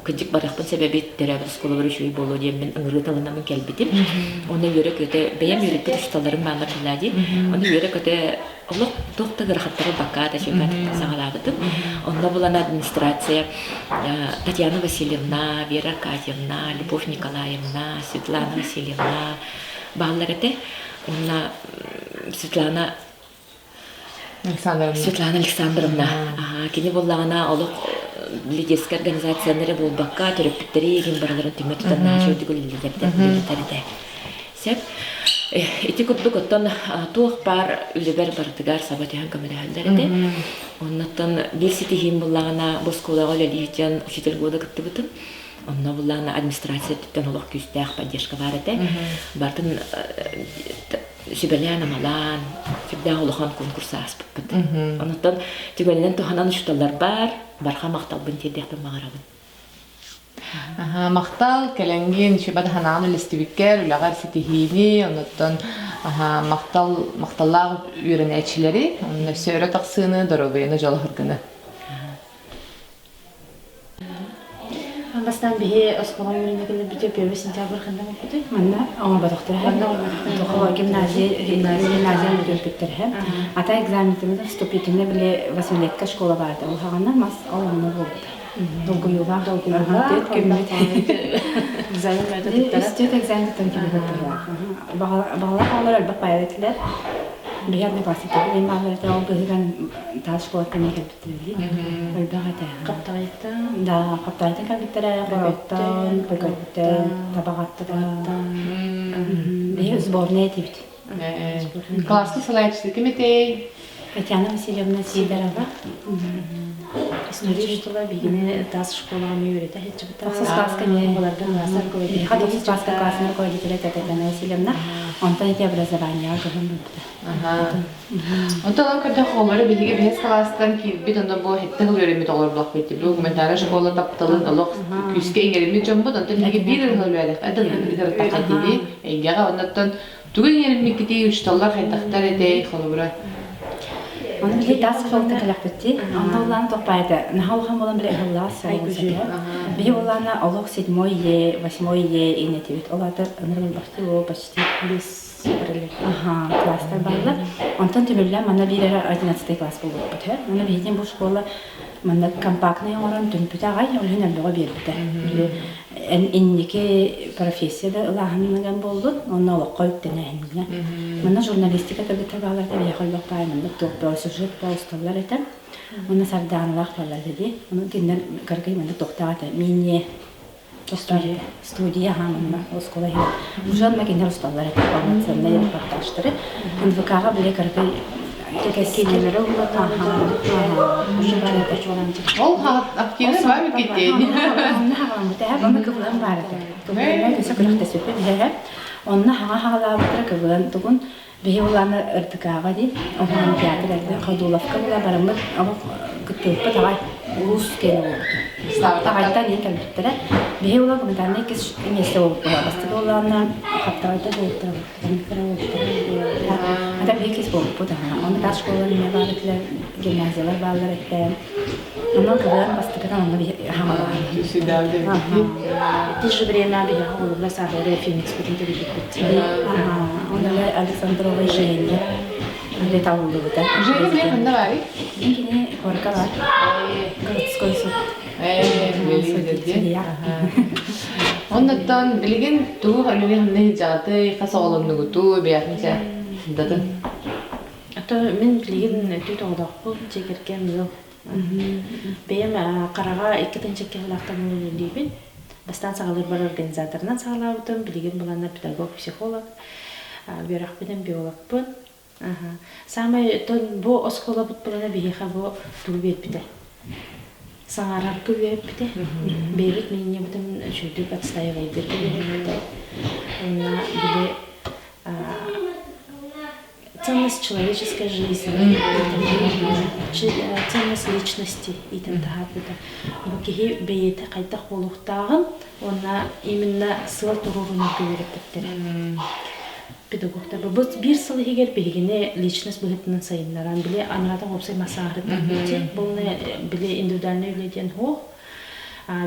кыжык баракпын себеби терабир сколар үшүй болу демен ыңгырыталынамын келбитим. Онун йөрөк өтө бәям йөрөк төшталарын мамар билади. Онун йөрөк өтө Олох доктор хаттары бакка да чекат сагалабытып. Онда булан администрация Татьяна Васильевна, Вера Аркадьевна, Любовь Николаевна, Светлана Васильевна балларыты. Онна Светлана Александровна. Кини буллагана олох лидерская организациялары болбакка төрөпүттери ген бараларын төмөттөн началдыгылылдерде. Сеп ити курдук оттон туох бар үлебер бартыгар сабатыхан камерахалларыды. Оннаттан бир ситихим буллагана боскулага лелихитен учитель года кыттыбытын. Онна буллагана администрация түттен олох күстәх поддержка барыды. Бартын Сибеляна Малан, всегда улахан конкурса аспыппыт. Оннаттан тигөлнен туханан учталлар барха мактал бинтедехтен магарабын. Мактал келенген шибат хананы листибиккер улагар ситихини оннотон макталлар үйренечилери онна сөйрө таксыны доробыйны жолохургыны. Бастан бихи оскола юринекеле бите первый сентябрь ханда мокуты. Манна ама бадактыр ханда. Тохо гимназия мөдөрпөттөр һәм. Ата экзамендерде вступительный биле 8-летка школа барды. Ул хаганда мас алымны булды. Долго юллар тет кемет. Экзаменде тет экзаменде тәнкибе. Балалар албат баятлар. Бияны классика билен балалар ол бизген таш школа кемек битерди. Өлбәгәтә. Каптайта. Да, каптайта кабиттере, роттан, пөгөттен, табагаттан. Бия сборная тибит. Класслы салайчысы кеметей. Татьяна Васильевна Сидорова. История школа бигине тас школа мөйрәтә һеч бит. Класска не буларда класслар койды. Хәдис класска классны койды Татьяна Васильевна. Онтан ите образование гыгын булды. Онтан кырда хомары билиге бес класстан кирбит онда бу хеттен үйрөнмөт олар блок бетти. Бу гуманитар школа таптылын олох күскә иңерме жомбу онтан неге бир ел беләлек. Адын бир такатиби. Эйгәгә онтан түгел йөрмәк кити үчталлар хәттәхтәр иде холобра. Оны биле тас фолта калакты. Анда улан топайды. Нахалхан болан биле хыллас сайгыжы. Бие улана олох 7-е, 8-е инетибит. Олатыр ынырын бахты о почти плюс бирелек. Класстар барлар. Онтан төбөлләр мана бир 11 класс булды бит. Аны битен бу школа мана компактный орын түнпүтагай өлһен бага бербите. Биле инники профессияда лаханнаган болду. Онна олох койттенәһингә. Мана журналистика табаларда яхаллык паймында топ сюжет посталар этем. Мана сарданлар балар диде. Мана геннер каргай мана токтата мине студия хамына оскола һәм. Ужан магенер усталар этем. Балансында якташтыры. Инвакага биле каргай кескенеләре улата. Ужан качуан. Ол активны бар бит. Аны кылган бар эте. Кылган көсө кырыкта сөпе бирә. Онна хага кылган тугун беуланы ыртыкага ди. Онан театрда Кадуловка була барымы. Аны кытыпты тагай улус келе. Тагайта не калбиттер. Беула гымданны кес эмесе болду. Бастыгыларны хаптайда болду. Аны Ата bir kez bu da. Onu da şkolanın ne bağlıklar, gimnaziyalar bağlılar etti. Ondan kadar bastıktan onda bir hamalı. В же время я была сахара Феникс, потому что onda Alexandrova Женя. Где там было да? Жени биле ханна бari? Yine korka var. Kırıtskoy su. Ondan bilgin tuğ halini hanne jatı qasa olamnu tu beyatınca dadın. Ata men bilgin tüt odaqı çekirken yok. Benim qarağa ikkinchi kevlaqta bo'libin. Bastan sağlar bir organizatordan sağlabıdım. Bilgin bulanlar pedagog, psixolog. Biyolog bilen biyolog bun. Samay ton bu oskola bit bulana bihiha bu tulbet bide. Sağarar kıvep bide. Bebek menye bitim şöyle patstaya vaydır bide. Ona bile ценность человеческой жизни, ценность личности и т.д. Букиги бейте кайтак болуктагын, она именно сыл туруруна көрөптөр. Педагогтар бу бир сыл эгер бегине личность быгытынан сайыннаран биле анардан опсай масахырыттан бите, бул биле индивидуальный үледен хо.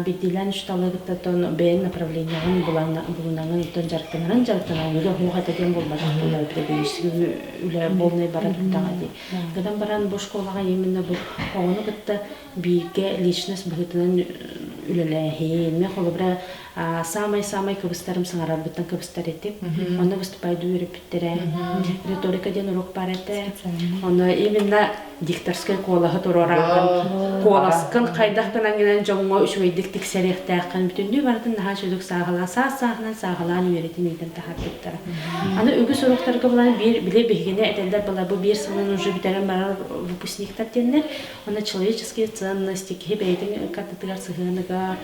Бидилен үшталыгытта тон бен направлениягын булунаңын тон жарктанан үле хугата ден болбады. Булар педагогический үле болмай барат тагы. Гадан баран бу школага именно бу огону гытта биге личность быгытынан үлелеhe. Мен холобра самай кыбыстарым саңарар быттан кыбыстар этип, оны выступайды үйрөптүрө. Риторика ден урок бар эте. Оны именно дикторской колага турараган, коласкын кайдактан аңгенен жоңго үчөйдик тиксерехтакын бүтүндү бардын наха сөдүк сагылан үйрөтүм ийден тахаттыктар. Аны үгүс уроктарга булан биле бегене этелдер бала бу бир сынын уже битерен бар выпускниктар деннер. Оны человеческие ценности, кебейдин каттыгар сыгыныга,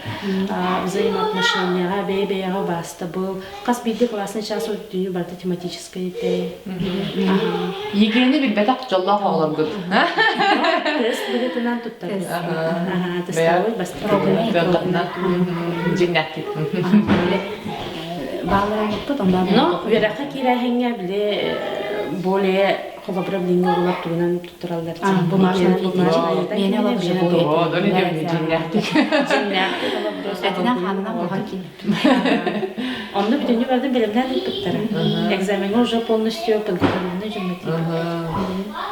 взаимоотношенияга, бейбеяга басты был. Кас бидде классный час өтүнү барда тематическое те. Егени билбетак жоллап алам гыт. Тест билетинен туттар. Тестовый бас проблема. Жиннакки. Балалар бут онда. Но верака кирахенге биле более проблемлинге улап тугунан туттуралдар. Бу машина мене алып жүрөт. О, дони дем жиннакки. Этина ханына булган ким. Онда бүтүнү бардын билимден туттар. Экзаменге уже полностью подготовленный жумет.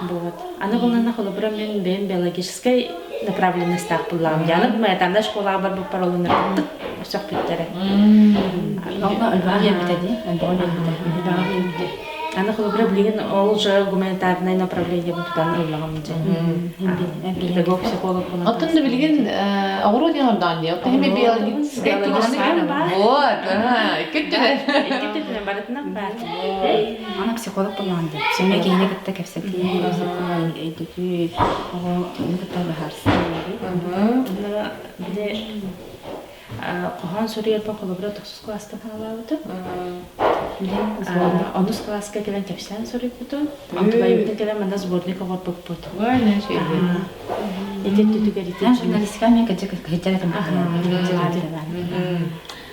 Вот. Аны булганна холобра мен биологической направленность так булам. Яны бу метанда школа бар бу паролунар. Всё питтере. Онда албания битеди, албания битеди. Она холобра блин, ол же гуманитарное направление бутан аллагам же. Педагог, психолог. Оттон да билген агуру ден ордан ди. Оттон хеме биологический бар. Вот, иккеттен барытына бар. Ана психолог буланды. Сене кейине кытта кепсети, эйдү, ого, кытта бахарсы. Ана биле Кохан Сурьер по холобра тахсус класста ханалабыты. Онус класска келен тепсен Сурьер буту. Антыбайыбыты келен манда сборник огор буппут. Ой, не шейді. Идет тутугарите. Журналистика мен качакам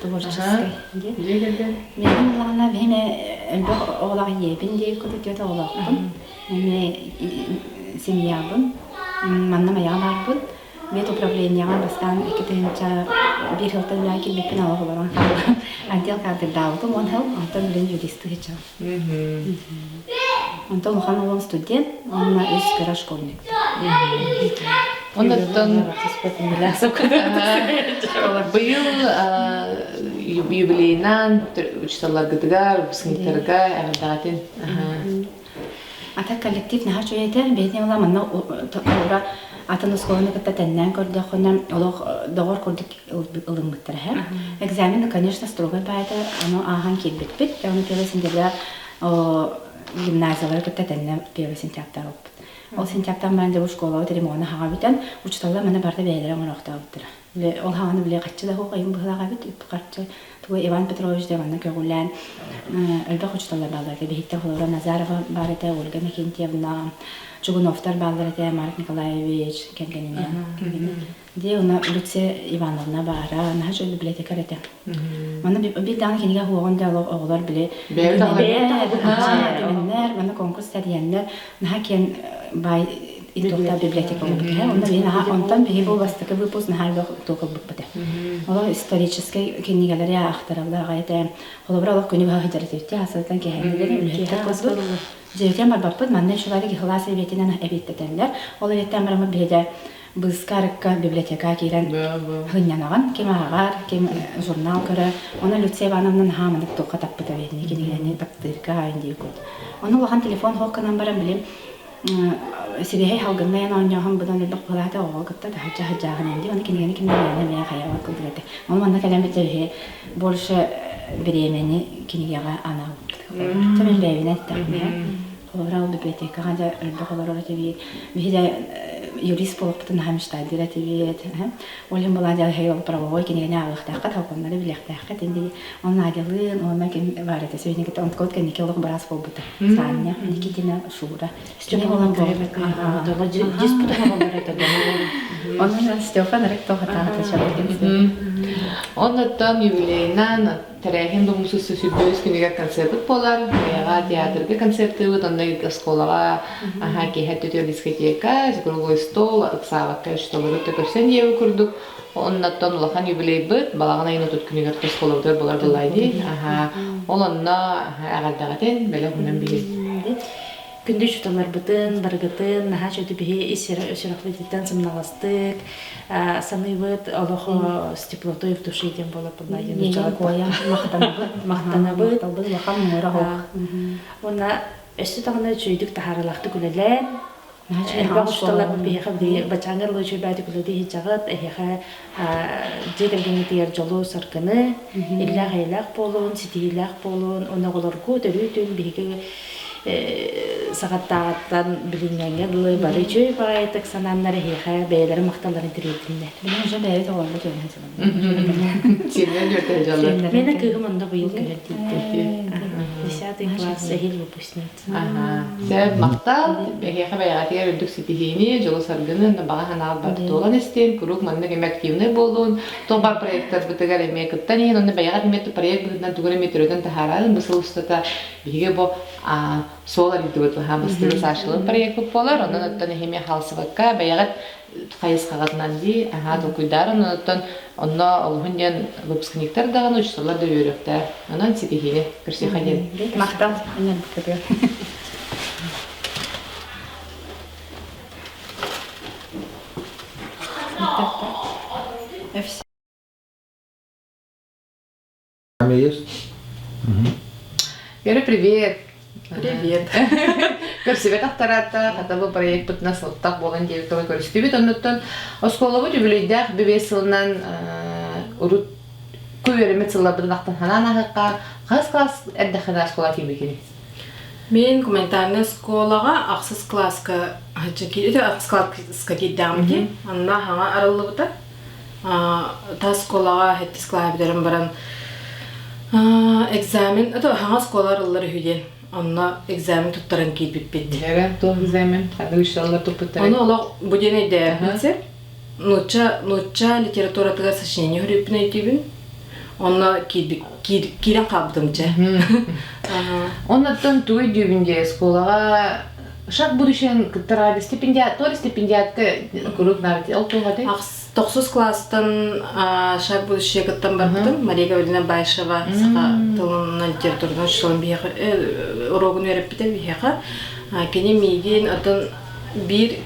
творческой. Менин уларына бене оғлағы ебін дейіп көтөтөт оғлақпын. Мен семьябын, манна маяғын арбын. Мет управленияган бастан икетенча бир жылдан яки бепин алып барган отдел кадрдауты онтон билен юристы хеча. Онтон хан студент, он өз кара школьник. Ондан быйыл юбилейнан учителлар гыдыгар, выпускниктарга агардагатын. Ата коллектив нахар чөйетен бетне ула манна атын сколаны кытта теннен көрдө хонам олох догор көрдүк ылым быттыр ха. Экзамен, конечно, строго байда, аны ахан келбит бит. Аны пелесиндеге гимназиялар кытта теннен пелесинтяптар оп. Ол сентябрдан мен де школа өтөремоны хага битен, учталла мене барда бейлер онокта оптыр. Ол ханы биле каччы да хокайым быгага бит, каччы Тугу Иван Петрович де ванна көгүлән өлбә хочталар балар ди бихтә Хлора Назарова бар ите, Ольга Микентьевна, Чугуновтар балар ите, Марк Николаевич келгенне. Ди уна Люция Ивановна бара, наша библиотекар ите. Мана бит дан кенигә хуган да оглар биле. Меннәр, мана конкурс тәрйәннәр, наһа кен бай Идолта библиотека булды. Онда мен онтан бие бу бастыкы выпуск нахалда токыл бупты. Ола исторический книгалары ахтаралар гайда. Холобралык көне бага хитеретти, асылтан кеһендер үлетте кызды. Жейтем бар баппыт маннан шулары ки хилас эбетинен эбеттетелер. Ола еттен барамы биде бызкарыкка библиотека кирен хынянаган кем агар, кем журнал көрө. Она Люция Ивановна хамын токка таппыта бетини книганы таптырка инди кот. Оны лаган телефон хокканан барам билем. Сибихи халгыннан оньяхан будан элбек булата огылгытта хажаган инди. Оны книганы кимдерне мен хаява кылдырды. Оны манна калемете больше времени книгага ана. Темен бевине тагы. Холоврал библиотека хада элбек олорора теби. Бихиде юрист болуптун хамштайдыр теби. Олим булада хаява правовой книганы агыктакка талконнары билектакка тенди. Оны агылын, оны ким барыта сөйнеге тонткот книгелык барас болбута. Саня никитина шура. Степан диспутага болбарата. Оны Стефан ректогата ташабын. Оннан юбилейнан тарихин думсус сүбөс книга концерт болар, яга театрга концерты вот онда школага аха ки хәттә дискотека, круглый стол, аксавакка штолары төкөрсен ев курдук. Оннан улахан юбилей бит, балагына ины тот книга школалар болар булайды. Аха, олонна агадагатен беле хунан били. Күндү чуталар бытын, баргытын, наха чөтү бихи исерахлытыттан сымналастык, саныбыт олохо с теплотой в душе дем было поднайден. Коя мактанабыт, албыз лахан мурахок. Она өстү тагына чөйдүк тахаралакты күлелен. Элбак чуталар бихи бди бачаңыр лочу бәди күледи хичагат, эхе жетелгени тиер жолу саркыны, илля гайлак болун, ситилак болун, она голорку төрүтүн бихи сагаттагаттан билингенге дылы бары чөй багайтык сананнары хиха бәйләре макталарын тирелдинде. Мен уже бәйт оларды көрәсем. Сенен жөртә җаллар. Менә кыгым анда быел көрәтте. 10 класс сәхил выпускница. Ага. Сәб мактал, бәгә бәягатыга үрдүк ситихини, жолу саргыны бага хана бар толан истен, круг манны активный болун. Томбар проекттар битегәр эмекеттен, аны бәягат мет проект бүтән түгәрә метрөдән тахаралын бусыл устата биге бу солар идет хамстыр сашлы проект болар, ондан оттан хеме халсыбакка бәягат кайыс кагатнан ди, ага токуйдарын оттан онна олгынден выпускниктар даган учсалар да үйрөктөр. Анан ситихини кирси хаден. Мактал анан битер. Привет. Привет. Көрсебет ақтарата, қатабы проект бұтына сылттақ болған дебекторы көрістебет. Оннықтан, осколабы жүбілейдәқ бебес сылынан ұрут көверімет сыллабыдың ақтан ханан ағыққа қаз-қаз әрдіқына оскола тейбекені. Мен комментарный сколага ақсыз класска киддамди. Анна хаңа арылы бұта. Та сколага хеттис клабидерім баран экзамен, это хаңа сколар ыллары хүден. Анна экзамен туттарын кийбит бит. Яга, то экзамен, хады үшталар туппыттары. Аны олақ бұден әйді бітсе, нуча литературатыға сочинение хүрепін әйтебін. Онна кирен қабдымча. Оннаттан туй дүйбінде сколага шак будущен кыттарады стипендиат, то ли стипендиатка круг навити, ол туғады? 9 класстан шаг будущее кыттан барбытым. Мария Гавриловна Байшева сақа тылына литературадан шылын бияқы, урогын өріп бітер бияқы. Кені мейген атын бір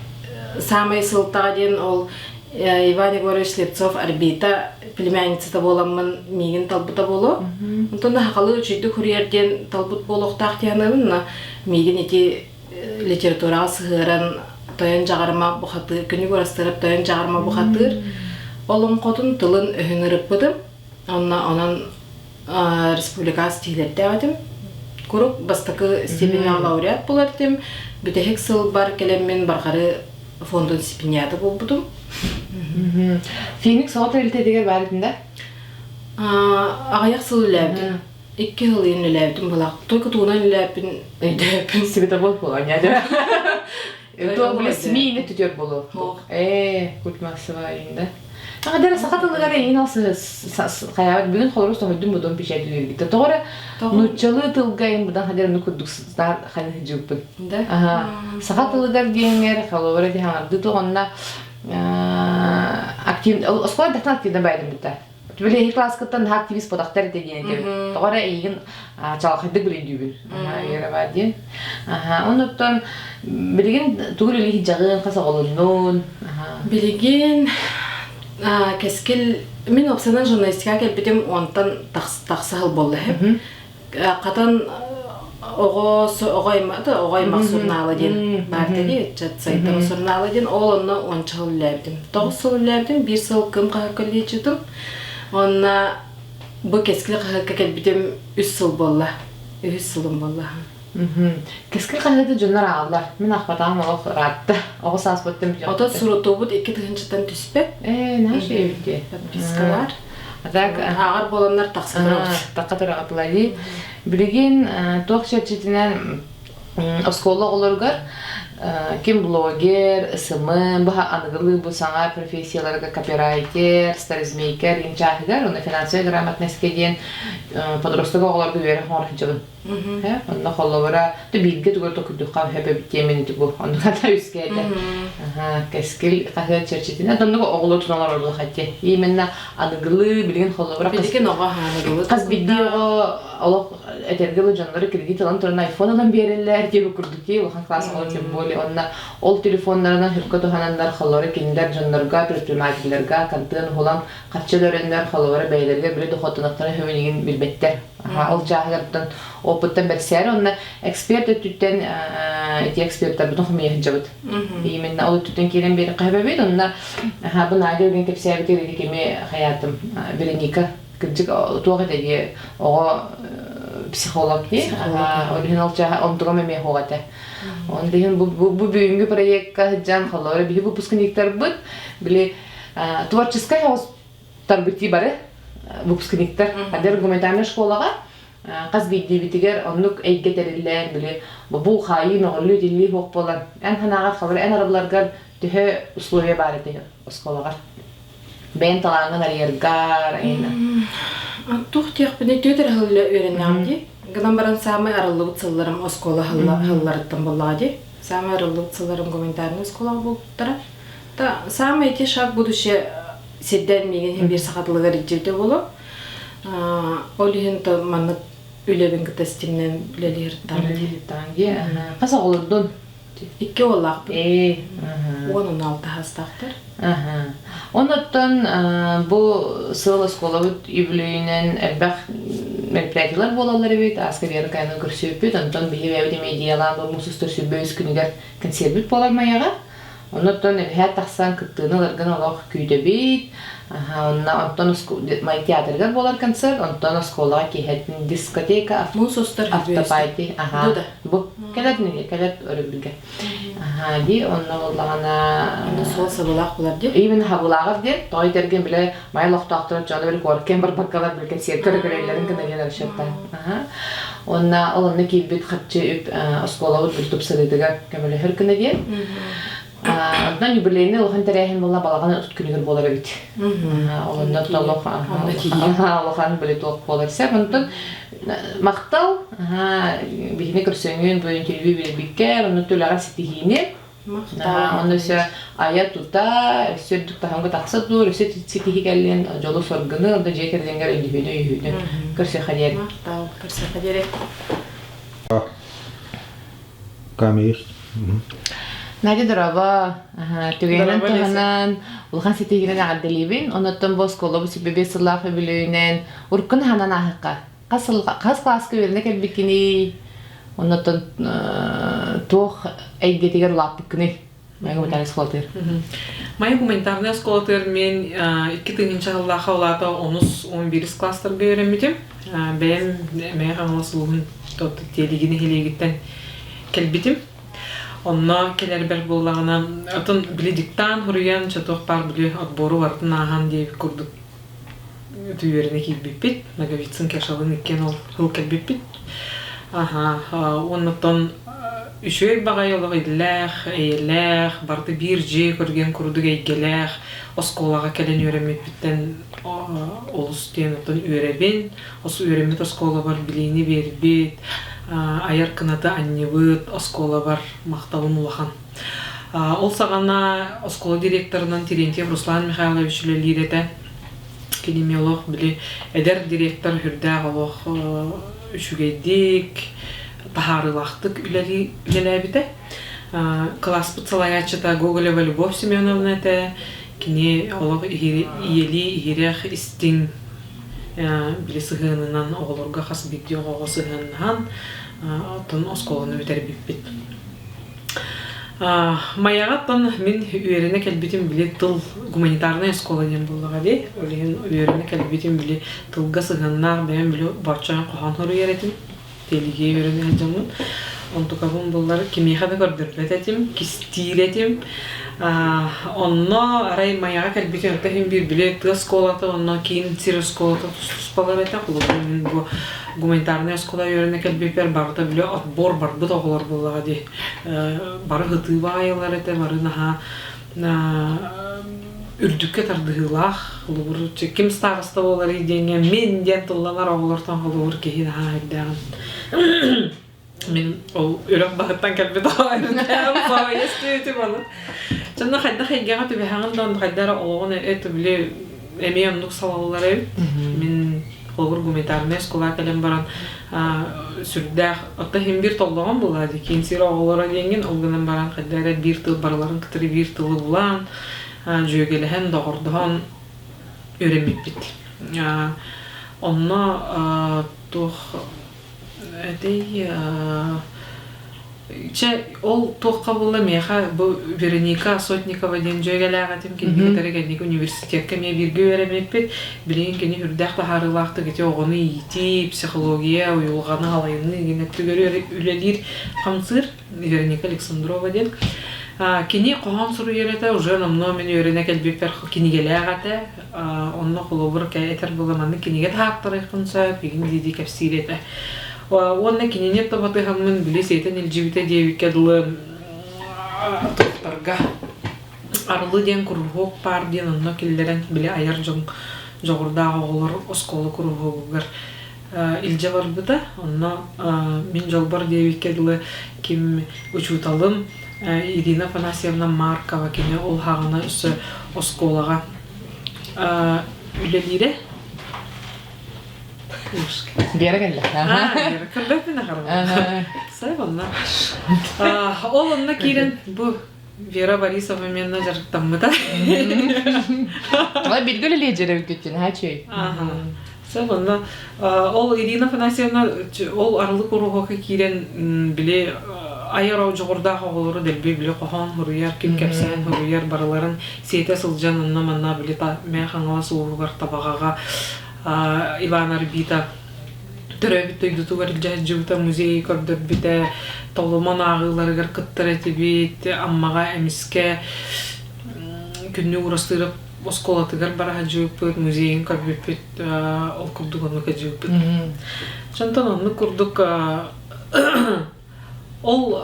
самай сылтаға ден ол Иван Егорович Слепцов орбита племянницата боламын мейген талбыта болу. Онтанда хақалы үшейді хүрерден талбыт болуқтақ тияныны мейген еті литератураға сығырын тойын жағарма бұқатыр, күні көрастырып тойын жағарма бұқатыр. Олым қотын тылын өйініріп бұдым. Онан республикасы тегілерді әвадым. Көріп бастықы степениян лауреат болардым. Бүтәхек сыл бар келеммен барғары фондын степенияты бол бұдым. Феникс оғат әрілті дегер бәрдіңді? Ағаяқ сыл үләбдім. 2 жыл ен үләбдім бұлақ. Только туынан үләбдім. Всегда бол болған, я. То біле семейне түтер болу. Күтмақсыға енді. Ағадары сақатылығары ең алсы қаябат бүгін қолырыз тоғыдың бұдың пешәді өргеті. Тоғыры нұтчалы тылғайын бұдан қадерімді күрдіксіздар қаны жүгіппін. Сақатылығар дейінгер қалуыры де хаңарды тұғынна осқолар дақтан активді байдым бұтта. Түбілі ей класскаттан активист подақтар деген деп. Тоғыры егін чалақайды білей дүйбін. Ері бар дейін. Оныттан білеген түгіл үлі жағын қаса қолынын. Білеген кәскел мен опсанан журналистика келбетім онтан тақсығыл болды. Қатан оғаймақ сұрналы ден бар деді, жатсайдығы сұрналы ден, ол онына 10 жыл үләбдім. 9 жыл үләбдім, 1 жыл кім қағыр көлде жүдім. Онына бұл кәскел қағыр келбетім 3 жыл болды. 3 жылым болды. Кескіл қағыды жонлар ағылар. Мен ақпатағым олық ратты. Оғы саас бұттым жоқ. Ота сұруты бұд 2 тұғыншыдан түспе. Наш ебді. Подпискалар. Ағыр боланлар тақсыдыр. Таққатыр ағытылады. Білеген тоқ шәрчетінен осколы олырғар кем блогер, СМ, бұға анығылы бұл саңа профессияларға копирайтер, старизмейкер, емчахыгар, оны финансовый грамотностьке дейін подростығы оларға өйері қоңырық жылын. Онда қолы білгі түгір түкірдіққа өйепе біттемен бұл, онда қата үске әді. Кәскіл қағыр шәрчетінен, ондағы оғылы тұналар орылы қатте. Еменна анығылы білген қолы бұра Білген оға анығылы. Қаз білді олық әтергілі жанлары кредит алан тұрын айфон алан берілер деп күрдіке, олған класс олы тем более. Онна ол телефонларынан хүркі тұханандар қалары келіндер жанларға, предпринимательлерға, кантын олан қатшы дөрендер қалары бәйлерге білі дұқотынықтары хөменеген білбеттер. Ол жағығырдан опыттан бәрсәрі, онна эксперт өттіттен эти эксперттар бұтын құмияқын жабыд. Именно ол өттіттен келен бері қайбабейд, онна бұн айды өрген кепсәбітер едекеме қаятым Вероника кірджік туағы дәге оға психолог де, олығын ол жағы омтыға мәме хоғаты. Он деген бұл бүйінгі проектқа жан қалары білі выпускниктар бұд, білі творческая тарбыти бары выпускниктар. Қадер гуманитарный школаға қаз бейді бітігер онлық әйге тәрілілер білі бұл қайын оғылы делі хоқ болан. Ән ханағар қалары, ән арабыларғар түхі условия бары дейді осколағар. Бәйін талағын арьергар, әйна. Тух тиях біне төтер хылы өреннамди. Гынан баран самый арылы ұтсыларым оскола хылларыттан болады. Самый арылы ұтсыларым гуманитарный оскола болуптара. Та самый эти шаг будущее седден меген бір сақатылыға рejevde болу. Олихин-то манны үлебін кітастимнен білелеріттан. Қаса олырдың? 2 олақ бұл. 16 хастақтар. Оннаттан бұл сыл осколабыт үбілейінен әлбәқ мероприятиялар болалар бейт, асқа бері қайны көрсөп бейт, оннаттан білі бәуді медиялан бұл мұсыстыр сүрбе өз күнігер консервит болар маяға. Оннаттан әбхәт тақсан күттіғыны ларғын олақ күйді бейт, оннаттан май театргар болар концерт, оннаттан осколаға кейхәттін дискотека, автопайти. Бұл кәләтініге, кәләт өрі білге. Ди, онна болағана... Онна сол сабылақ болар деп? Именно хабылағыр деп, тоғай терген біле май лоқтақтырып жаны білі көркен бір баққалар білген серкір көрелерін кінеген әршеттен. Онна оланны кейбет қатшы үп осколауыт бір тұп сырыдыға кәмілі хір күні деп. Ondan юбилейні олған тәрәйін болна балағаны ұтып күнігір болар өйт. Олында тұталуған білет олық болар сәп. Ондан мақтал, бейіне көрсеңін бұл интервью беріп беккер, оны төліған сетігіне. Онда өсе аят тұта, өсердік тағанғы тақсы тұр, өсе сетігі кәлін жолы сорғыны, онда жекерденгер өйді көрсе қадер. Мақтал, көрсе қадер. Камер. Надя дұрава, түгенін тұғанан, ұлған сетегінен ағадделейбін, онаттан бос қолы бұсы бебе сыллақы білуінен, ұрқын ханан ағыққа. Қас класқы өріне кәлбекіне, онаттан тоқ әйгетегер ұлақпық күні. Майы гуманитарный сколотыр. Майы гуманитарный сколотыр мен 2-тыңынша ғыллаға олады 10-11 кластарға өремедім. Бәйім мәй қаңыласы ұлғын телегені хелегеттен кәлбетім. Онна келер бәл болағына атын біледіктан хұрыян чатуқ бар біле отбору артын аған дейіп күрдік. түйеріне килбиппит, Наговицын кешалын иккен ол хыл келбиппит. Оннотон үшөй бағай олық идлэх, эйлэх, барды бир жи көрген курдуг эйгелэх, осколаға келен үйремеппіттен олыс тен отон үйребен, осы үйремет оскола бар билейни бербет, аяр кынаты аннебыт, оскола бар мақталым улахан. Ол сағана оскола директорынан Терентьев Руслан Михайлович лирете, кинемиолог биле эдер директор хүрдәг олох үшүгейдик, тахарылақтык үлеләбіті. Класс пыцалаячыта Гоголева Любовь Семеновна әті, кіне олық иели иерек истин білі сығынынан оғылырға қас бекде оғы сығынынан отын осколыны өтер беппет. Маягаттан мен үйеріне кәлбетім біле тыл гуманитарный осколынен болдыға де, үйеріне кәлбетім біле тылға сығыннар бәйін біле барчаған қоған хұры еретім. Телиге үйеріне әлжамын. Онтукабын болдары кемейхады көрдірбет әтім, кистир әтім. Онно арай маяға кәлбетім өттәхін бір біле тыз колаты, онно кейін сир осколаты тұспалар әтім. Құлы мен бұл гуманитарный оскола үйеріне кәлбепер барыда біле отбор бар бұд оғылар болдыға де. Бары ғыты бағайылар әтім, бары наға үрдікке тардығылақ, кім старыста олар еденге, мен ден тұлланар оғылартан қолуыр кейін әйдәғын. Мен ол үрек бағыттан кәлбет ауайын сауа есті өтіп аны. Жаны қайда қайгеға төбе хаңындан қайдары олығын әті біле әмей амдық салалылар әйіп. Мен қолғыр гуманитарный оскола кәлем баран сүрдәқ отта хем бір толдаған болады. Кейін сері оғылара денген, олғынан баран қайдары бір тыл бараларын кітірі бір тылы болан. Жөгеліген доғырдығын өремеп бет. Онна тоқ әдей ол тоққа болы меха бұл Вероника Сотникова ден жөгеліға тем кендігітері кәдегі университетке ме бірге өремеп бет. Білеген кені үрдәқті харылақты кете оғыны ети, психология, ойылғаны алайыны генетті көрі үлелер қамсыр Вероника Александрова ден. Кини қоған сұру ереті, уже намно мен өрене кәлбепер кинигелі ағаты, онны құлыбыр кәйтер боламанды киниге тағаттар иқынса, бігін дейді кәпсир еті. Онны кинине табатығанмын біле сейтен елжібіте дейвіккеділі тұқтарға. Арылы ден күрғоқ бар ден, онны келдерен біле аяр жоғырдағы олар осколы күрғоғығыр. Илже бар бұда, онны мен жолбар дейвіккеділі кем учуталым, Ирина Афанасьевна Маркова кене ол хағына үсі осколаға үлелері. Бері кәлі. Бері кірдік мен ағарым. Сай болна. Ол онына кейрен бұл Вера Борисова менна жарықтан бұда. Олай белгілі леджері өткеттен, хәчей. Сай болна. Ол Ирина Афанасьевна ол арылық ұрығы кейрен біле айырау жоғырдағы олары дәлбе біле қоған хұрыяр, кем кәпсән хұрыяр бараларын сейті сылжан ұнна манна біле мен қаңала суығы бар табағаға Иван Арбита түрі бітті үйдіту бар жәжжіуіта музей көрдір біті толыман ағыларығар күттір әті бет аммаға әміске күнні ұрастырып осколатығар бараға жүйіп бөт музейін көрбіп бет ол күрдік оны көжүйіп бет. Жантан оны күрдік Ол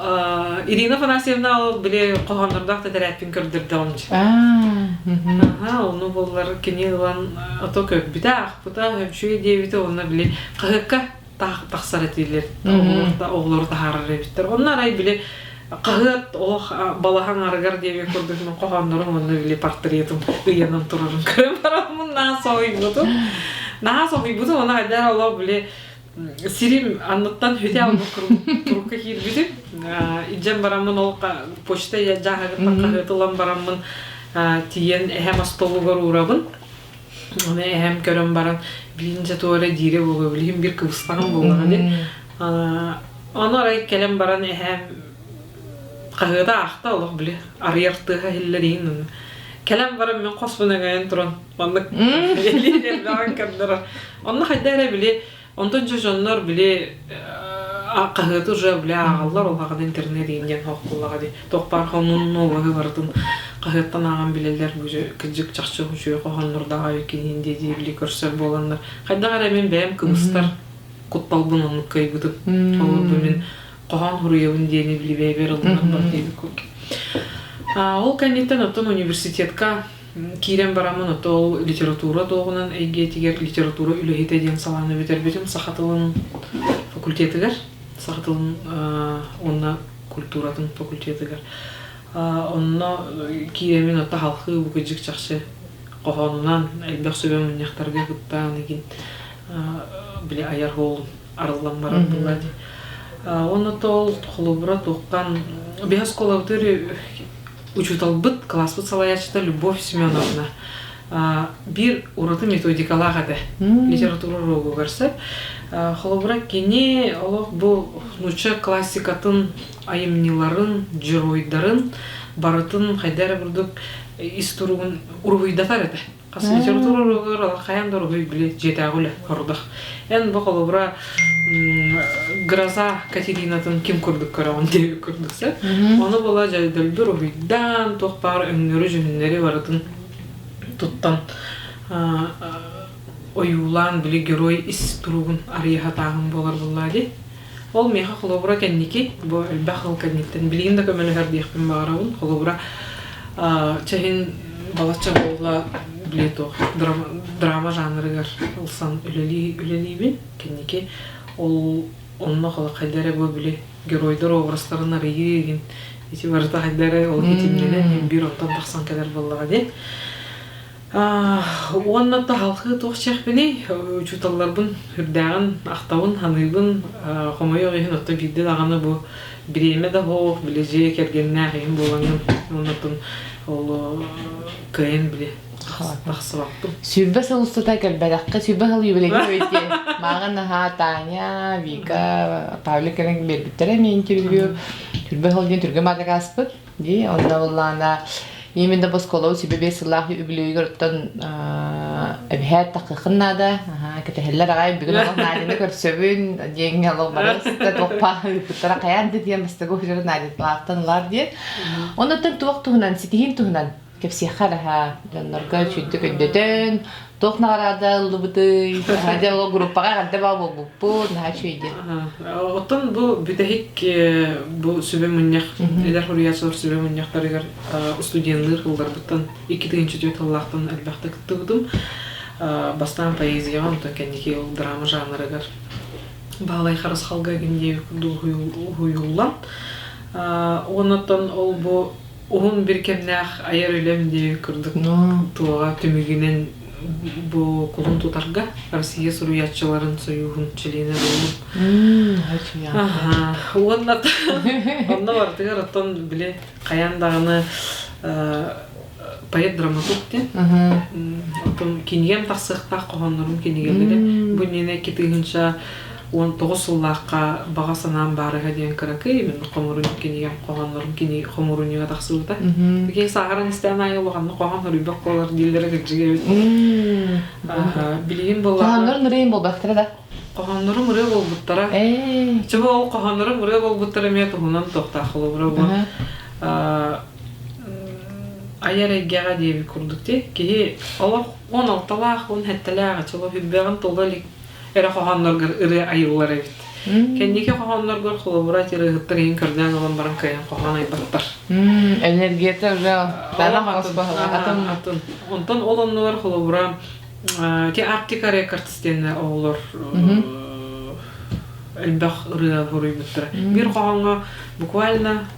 Ирина Афанасьевна ол біле қоғанырдақ тәдәрәппен көрдірді олынчы. Оны болар кене ұлан ото көк біті ақпыта өпшуе дейбіті оны біле қығыққа тақсар әтейлер. Оғылыр тағарыр әбіттер. Оның арай біле қығыт балахан арығар дейбе көрдік мен қоғанырым оны біле портретім ұйанын тұрырын көрім барамын наға соғай бұды. Наға соғай бұды оны қайдар олау біле Сирим аннаттан хөте алып турукка кирбидим. Иджен барамын ол почта жагыттан кагытылан барамын тиен эһем астолугар урабын. Аны эһем көрөм баран биринче тоора дире боло билим бир кыбыстаган болгон ди. Аны арай келем баран эһем кагыта акта олох биле арыяртыга хиллерин. Келем барам мен космонаган туран. Аны элидер баган кандыра. Аны хайдара биле Онтон жоннор биле кагыты уже биле агаллар ол хагы интернет инден хокуллага ди. Токпар хонун нового бардын Қағыттан аған білелер бұжы кіджік чақшы құжуы қоған нұрдаға өкенінде дейбілі көрсер боланлар. Қайдағар әмен бәйім кымыстар құтталбын оның көйгүдіп. Олар бұмен қоған ғұрыевын дейіне білі бәйбер ұлынан бар дейбі көк. Ол кәнеттен оттан университетка кирен барамын отто ол литература доғынан әйге тегер литература үліхет әден саланы бетер бетім сақатылын факультетігер. Сақатылын онна культуратын факультетігер. Онна киремен отта халқы бүкіджік чақшы қоғанынан әлбәқ сөбен мұнияқтарға күттаған еген біле аяр ғол арылан барар болады. Онна тол құлыбыра тоққан бейхас қолаутыры учуталбыт класспыт салаячыта Любовь Семеновна. Bir ураты методикалағады литература рогу көрсіп. Құлыбыра кене олық бұл нуча классикатын айымниларын, жиройдарын, барытын қайдары бұрдық исторығын ұрғыйдатар еді. Қасы литература рогуыр ала қаянда ұрғый біле жетағылы ұрдық. Ән бұл құлыбыра Гроза Катеринатын кем көрдік көріғын деп көрдіксі. Оны бола жайдылды ұрғыйдан тоқпар өңнері жүмінлері барытын туттан оюлан біле герой ис тұруғын арияға тағын болар болады. Ол меха құлыбыра кәннеке, бұл әлбәқ қыл кәннектен білген да көмелі әрдейқпен бағарауын. Құлыбыра чәйін балатша болға біле тоқ драма жанрығар ұлсан үлелей бен кәннеке. Ол онына қылы қайдары бұл біле геройдар обрастарын арайы еген. Еті барыта қайдары ол кетемнені бір оттан тақсан кәдер болыға де. Оннатта халқы тоқчақ біне учуталларбын үрдәғын, ақтауын, ханығын, қомай оғайын отта бидді дағаны бұл біреме да хоқ, білеже кәргеніне ағайын болғанын, оннаттың ол көйін біле тақсы бақпын. Сүрбі сыл ұстата кәлбәдаққа, сүрбі сыл юбілеге өйте. Мағын Таня, Вика, Павлик кәрін бербіттері мен түргі, сүрбі сыл ден түргі мадық аспыт. Онда олағына Емінде бұл қолау себебе сылағы үбілеуге ұттан әбіхәт тақықыннады. Кәтәхеллер ағай бүгін оғын надені көрсөбін дейін алығы барысты тоқпа үпіттара қаянды дейін бастығы өжірі надет бағықтан ұлар дейін. Оныттан туақ тұғынан, сетігін тұғынан кәпсияқар жанларға үшінді көндетін, тоқнағарады ұлыбыды, группаға қадда бау бұл наға шөйді. Оттан бұл бүтәхік бұл сөбе мұнияқ, әдер құриятшылар сөбе мұнияқтарығар студентлер ғылдар бұттан 2-4 таллақтан әлбәқті күтті бұдым. Бастан поэзияға ұнтан кәнеке ол драма жанрығар. Бағалай қарыс қалға кәнде ғұйылан. Оныттан ол бұл оғын бір кәмнәқ аяр өлемде күрдік туаға төмігінен бұл құлын тұтарға Россия сұруятшыларын союғын чілені болым. Онна бардығар оттан біле қаяндағыны поэт-драматург ден. Оттан кенегем тақсықтақ қоғанларым кенегелері. Бұл нені кетігінші 19 сыллаққа бағасынан барыға дейін кірікі, мен қомырын кенегем қоғанларым қомырыныға тақсы бұта. Бекей сағырын істән айыл оғанны қоғанлар үйбек қолар дейлері кіржіге өт. Білейін болға... Қоғанларын үрейін бол бәқтірі да? Қоғанларым үрей бол бұттара. Чөбі ол қоғанларым үрей бол бұттара мет ұғынан тоқтақылы бұры бұл. Аяр әйгеға дейбі күрдікте. Кейі 16-лақ, 17-ләға чылы хүббеғін толдалик Эра қоғанларғыр үрі айыллар әбет. Кәндеке қоғанларғыр құлыбыра тері ғыттыр ең кірден олан баран кайын қоған айбаттар. Энергията уже дана атын. Онтан ол онлар құлыбыра те Арктика рекордстені олар әлбәқ үрі ғыры бұттыра. Bir қоғанға буквально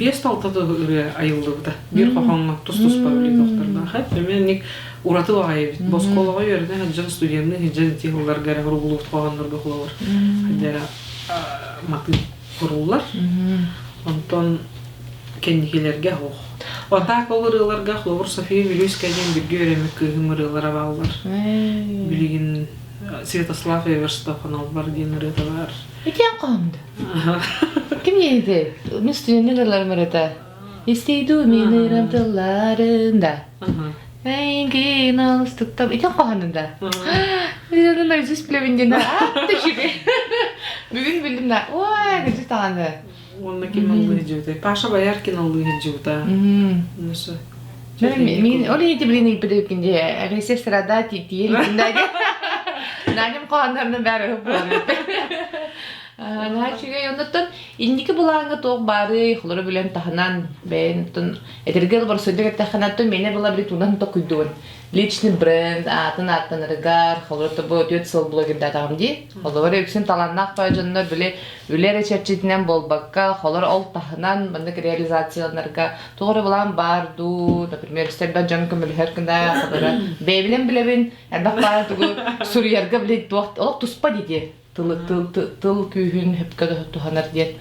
5-6 үрі айылды бұта. Bir қоғанға тұс-тұс пәулі доқтардан. Хәт, мен ураты бағай бит. Бос қолыға өріне хаджан студентны хаджан тегілдар гәрі ғұрғылуғыт қоғанларға қолығыр. Хаджара маты ғұрғылар. Онтан кәндекелерге ғуқ. Отақ олар ыларға қолығыр София Милюйскайден бірге өремек күйгім ұрылара бағылар. Білеген Святослав Эверстафан албар дейін ұрыты бар. Екен қоғамды? Кім еді? Мен студенттер ұрыларым ұрыты. Естейду мен ұрымтыларында. Әйінген алыстықтап. Екен қоғанында? Мен өзіс білеменден атты жүре. Бүгін білдім да. Ой, көзі тағанды. Онна ким аллы жута. Паша Бояркин аллы жута. Нуса. Мен оле ити билин ипедекинде агрессия сырада тиер итиндади. Нанем коандарны бәрі болды. Нахачыга йоннаттан индики булаңга тоқ бары холору билен таханан бен тон этергел бар сөйдөгө таханаттан мене була бир тунан тоқ күйдөн. Личный бренд, атын рыгар, холору бу өт сол блогерда тагымди. Холору өксүн таланнак байжоннор биле үлере чечитинен болбакка, холору ол таханан бандык реализацияларга тоғры булан барду, например, стебен жан көмөл херкинда холору бебилен билебин, элбак бар тугу сурьярга биле тоқ ол туспа диди. Тыл күйін хөпкөді туханар дед.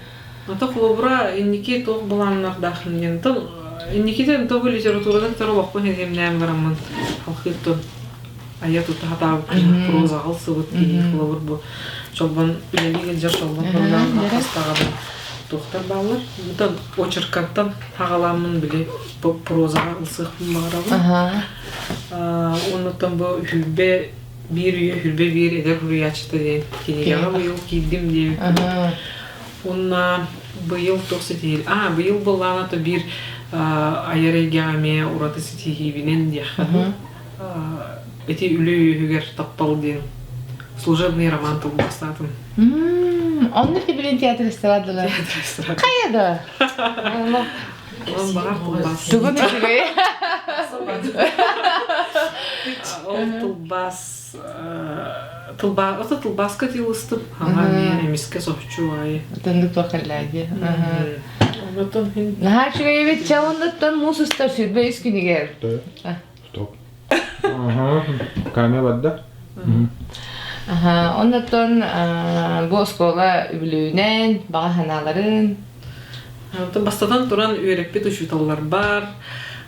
Ата хлобра инники тоқ буланнар дахлын тыл инникиден тоғы литературадан тары вақпын едемнәм барамын халқыттын аят ұтта хатабы проза ғалсыбыт кейі хлобр бұ жолбан үлелеген жар жолбан қордан қастағады тоқтар балар бұтан очеркаттан тағаламын біле прозаға ұлсықпын бағарабын онытан бұ хүлбе bir üye hülbe bir eder hürriye açtı diye. Kinegama bu yıl kildim diye. Onunla bu yıl toksi değil. Bu yıl bulana da bir ayaregame orada sitihi binen diye. Eti ülü hüger tappalı diye. Служебный роман тут бастатым. Онны билен театр эстрадаlar. Театр эстрада. Каяда? Он бар тулбас. Тугун үчүгө. Он тулбас. Тулбаска тилыстып. Мен эмиске сохчу ай. Тындык тохаллади. Онотон хин. Нахачыга эбит чавондаттан мусустар сүрбе искинигер. Стоп. Каме бадда? Оннаттан бу школа үлүүнен, бага ханаларын. Бастадан туран үйрекпет учуталлар бар.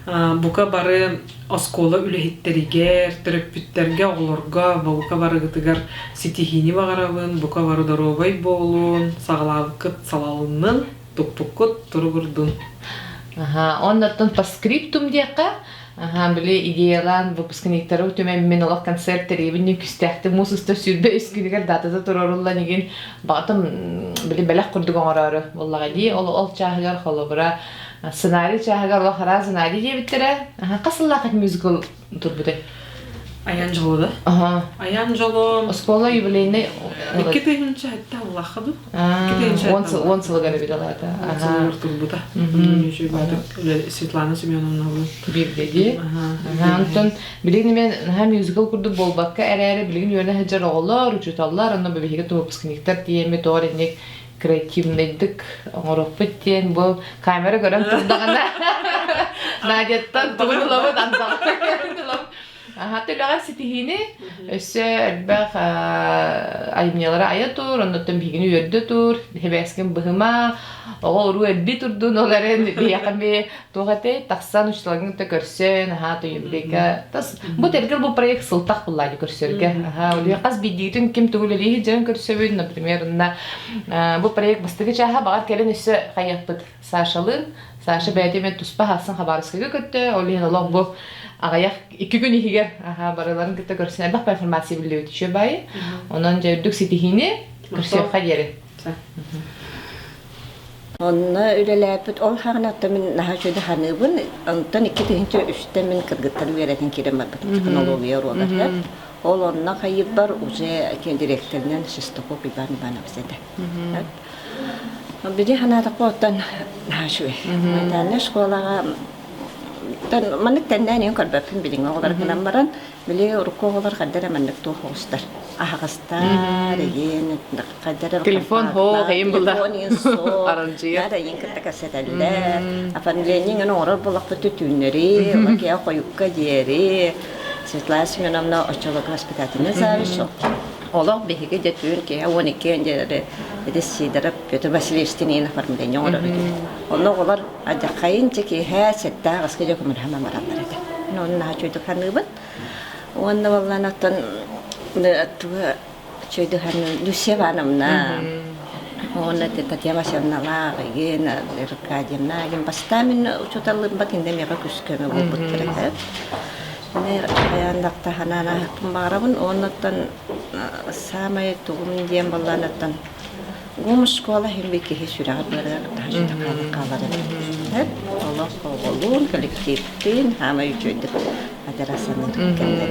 Бука бары оскола үлехиттеригер, төрөппүттерге оголорга, бука бары гытыгар ситихини багарабын, бука бары доровой болун, сагалалыкыт салалынын, туппуккут туругурдун. Оннаттан по скриптум дияка, биле идеялан выпускниктары төмен мен олақ концерттер ебінен күстәхті мусыста сүрбе үскінігер датада тұрарулла неген бағытым біле бәләк құрдық оңырары боллаға дей, ол чағығар қолы бұра сценарий чағығар олақара сценарий дебіттері қасылла қат мюзикл тұр бұдай. Аян жолу да? Аян жолу... Школа юбилейный... Икки тегінші әтті Аллахы ду? Он сылы гәрі беді алады. Он сылы ғыртыл бұда. Светлана Семеновна бұл. Бірдеди. Антон, білігін мен мюзикл күрді болбаққа әрі білігін өріне хәджар оғылар, ұчуталар, онна бәбеге выпускниктар тиеме тоғыр енек креативныйдык оңырықпыт тиен бұл камера көрім тұрдағанда Надеттан тұғылауы дандалып. Hatırlayan sitihini, öse elbaq aymyalara ayatur, ondan bigini yördü tur, hebesken bıhıma, oğru elbi turdun onların biyakami tuğate, taksan uçlarını da görsün, tuyublika. Bu tergil bu proyekt sıltaq bulladı görsürge. Oluyaqaz bidiğin kim tuğuleliği canın görsövün, например, bu proyekt bastığı çaha bağır kelen öse kayakpıt Saşalın, Saşa bəyədimen tuspa hasın xabarıskıga göttü, oluyaq Allah bu Ağayak 2 gün ihiger baraların gıtta görsün. Elbaq performansı biliyor düşüyor bayi. Onun cevdük sitihini görsüyor xadiyeri. Onunla öylelepet ol hağınatta min naha şöyle hanıbın. Ondan 2-3 üstte min kırgıtları veretin kirem teknolojiya rolar hep. Ol onunla kayıp var. Uze direktöründen sistopop bana bize de. Bir de hanada koğuttan naha şöyle. Meydanı şkolağa Tan manik tendani yang kalba pun biling orang kenambaran beli rukolar kadar manik tu hostar ahastar yen kadar telefon ho kayım bulda aranjiya ada yang kita kasetalla apa nilainya ngono orang bolak petutuneri lagi ya koyukka jeri setelah sembilan october hospitalnya zavisho Allah behige jatun ke awani ke njere ede sidara Piotr Vasilievskinin farmde nyora Allah olar ada kain ceki ha setta gaske jo kumar hama marabare non na choy to khanubat wanda wallana tan tu choy to han Lucia namna ona te tatiama shamna la gena rekajemna gem pastamin uchotal bakin de mera kuskeme bu putre ne ayandak tahanana pembarabun onatan sama itu kemudian balanatan Гомш школа хембеки хешүрәгә барган ташта калар. Хәп Аллаһ кавылын коллективтен һәм үчүдү. Адарасаны кендер.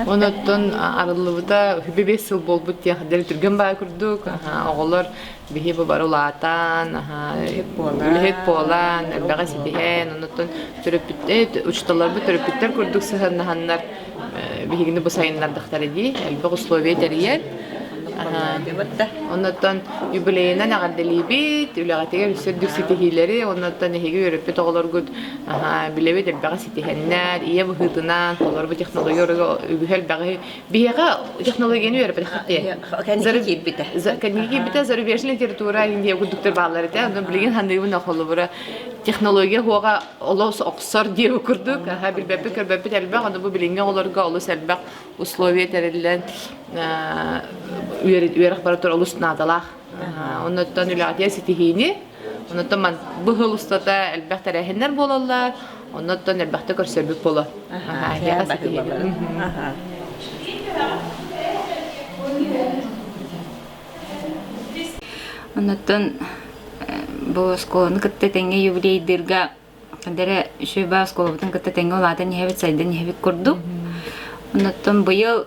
Онотон арылыбыта хүбебес сыл болбут тия хадер түрген баа күрдүк. Оголор бихи барулатан, үлһет полан, элбага сибиһен, онотон төрөпүттө учталарбы төрөпүттөр күрдүк сыһыннаханнар бихигини бусайыннардыктар иди. Элбага условия терьер. Оннотон юбилейнан агарделибит, үлэгатеге үсөрдүк ситихилери, оннотон эһиги өрөппүт оголоргут билебит элбага ситихеннер, ие быһытынан, олорбу технологияларга үгүһел багы биһига технологияны өрөппүт хатте. Кэнниги бите зарубежный литература инде гудуктар баалар да, онун билген хандыбын охолубура технология хуга олос оксор дип көрдүк. Билбеппи көрбеппи элбак, аны бу билинген олорга олос элбак условия терилен үйрәк баратыр олус надалах. Оннотон үләгәтия ситихини. Оннотон ман быһыл устата әлбәт тәрәһеннәр булалар. Оннотон әлбәттә көрсөрбүк була. Оннотон бу школаны кытта теңге юбилейдерге кандere шөба школабытын кытта теңге олатын хебет сайдан хебет курдук. Оннотон быйыл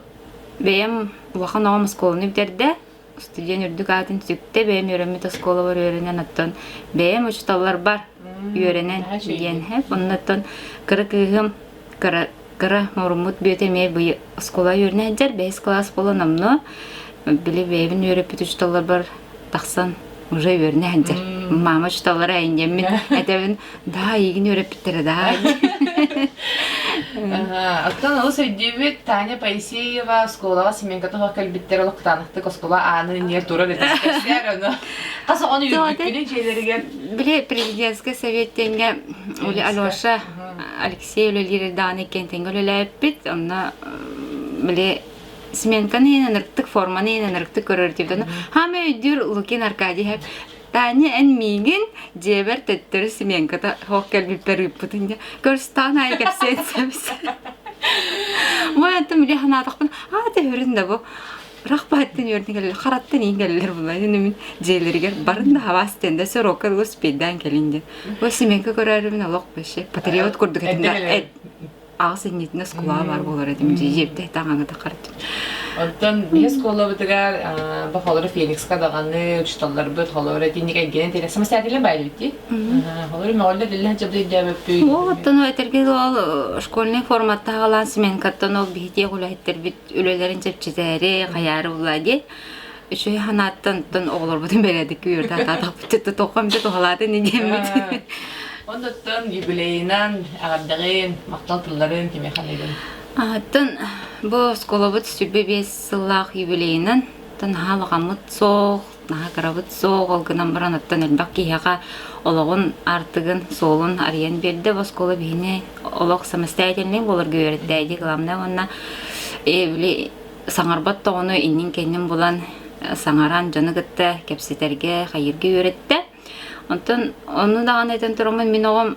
бем вахан ағам школаны битерде. Студент үрдік атын түкте бем үйренмет школа бар үйренен аттан. Бем учталар бар үйренен ден хеп. Оннотон кыры-кыгым кыры морумут бөтемей бый школа үйренен жер 5 класс боланамно. Били бем үйренпет учталар бар тақсан уже үйренен жер. Мама учталар айынжеммен әтебін да егін үйренпеттері да. Оттон ол сөйдебит Таня Паисеева школага семенката калбиттер олоктаныкты школа аны нер тура летесер. Касы оны үйрөткүнү жейлерге биле президентский советтенге Оля Алоша Алексей Лилир Даны кентенге леппит, онна биле семенканы нырктык форманы нырктык көрөртүбдөн. Хаме үйдүр Лукин Аркадий хеп Таня en migin jeber tetter semenkata hokkel bipper upputun görstan ay gepsetsemiz. Moyattım bile hanataqpın. Ade höründe bu. Raqbaаттын өрнөгөл хараттын ингеллер булай. Мен жейлерге барында хавастенде сорокер успедан келинде. О семенка көрөрүмүн алок беше. Патриот курдук этинде. Ağzın yetines kulağı var bu olarak dedim. Cebde tağanı da kartım. Ondan biz kola bitigar bahaları Phoenix'ka dağanı uçtallar bit haları dinlik gene terasa meseleyle baylı bitti. Haları meğalde dillen cebde cevap. Oğuttan o eterge o şkolne formatta alan semenkattan o bihtiye gulahetler bit ülelerin cepçileri kayarı uladı. Şu hanattan oğlar budun beledik yurda tatap bitti toqamda toğaladı ne diyemedi. Ondan jubileynan ağabeylerin maktaltıların kimi xanıydın? Tın bu skolabıt sübbe 5 yıllık jubileynan tın halğamıt soğuk, naha karabıt soğuk olgınan baran attan elbaq kiyağa olağın artıgın solun arayan berdi bu skola bihine olaq samastaydelini bolur göğüretteydi qılamda onna evli sanarbat da onu innin kendim bulan sangaran canı gıtta kepseterge hayırge öğretti. Ondan onu da anaydan turamın min oğam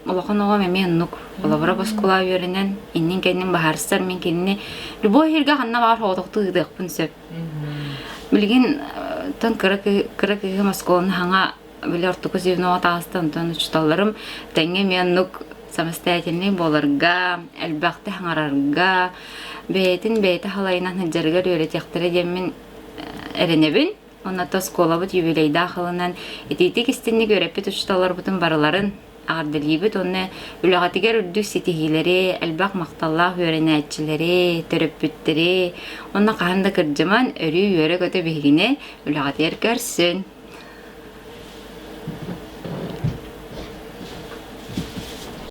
Allah'ın oğam emeğin nuk. Olabara baskula öğrenen innin kendim baharsar min kendini bu herge hanna var hoğduktu gıdıqpın söp. Bilgin tan kırık maskolun hanga bile ortuku zivnova tağıstan tan uçtallarım tenge men nuk samastayatelini bolarga elbaqti hangararga beti halayınan hıccarga öğretektere demin erenebin. Ondan skolabıt jubiley dağılından etitik istinlik öğrepet uçtalar bütün baraların ağırdeliyibit onu ülağatiger ürdük setihileri, elbaq maqtallah öğrenetçileri, töröpütleri, ondan kahanda kırcıman örü yörek öte behgine ülağatiger görsün.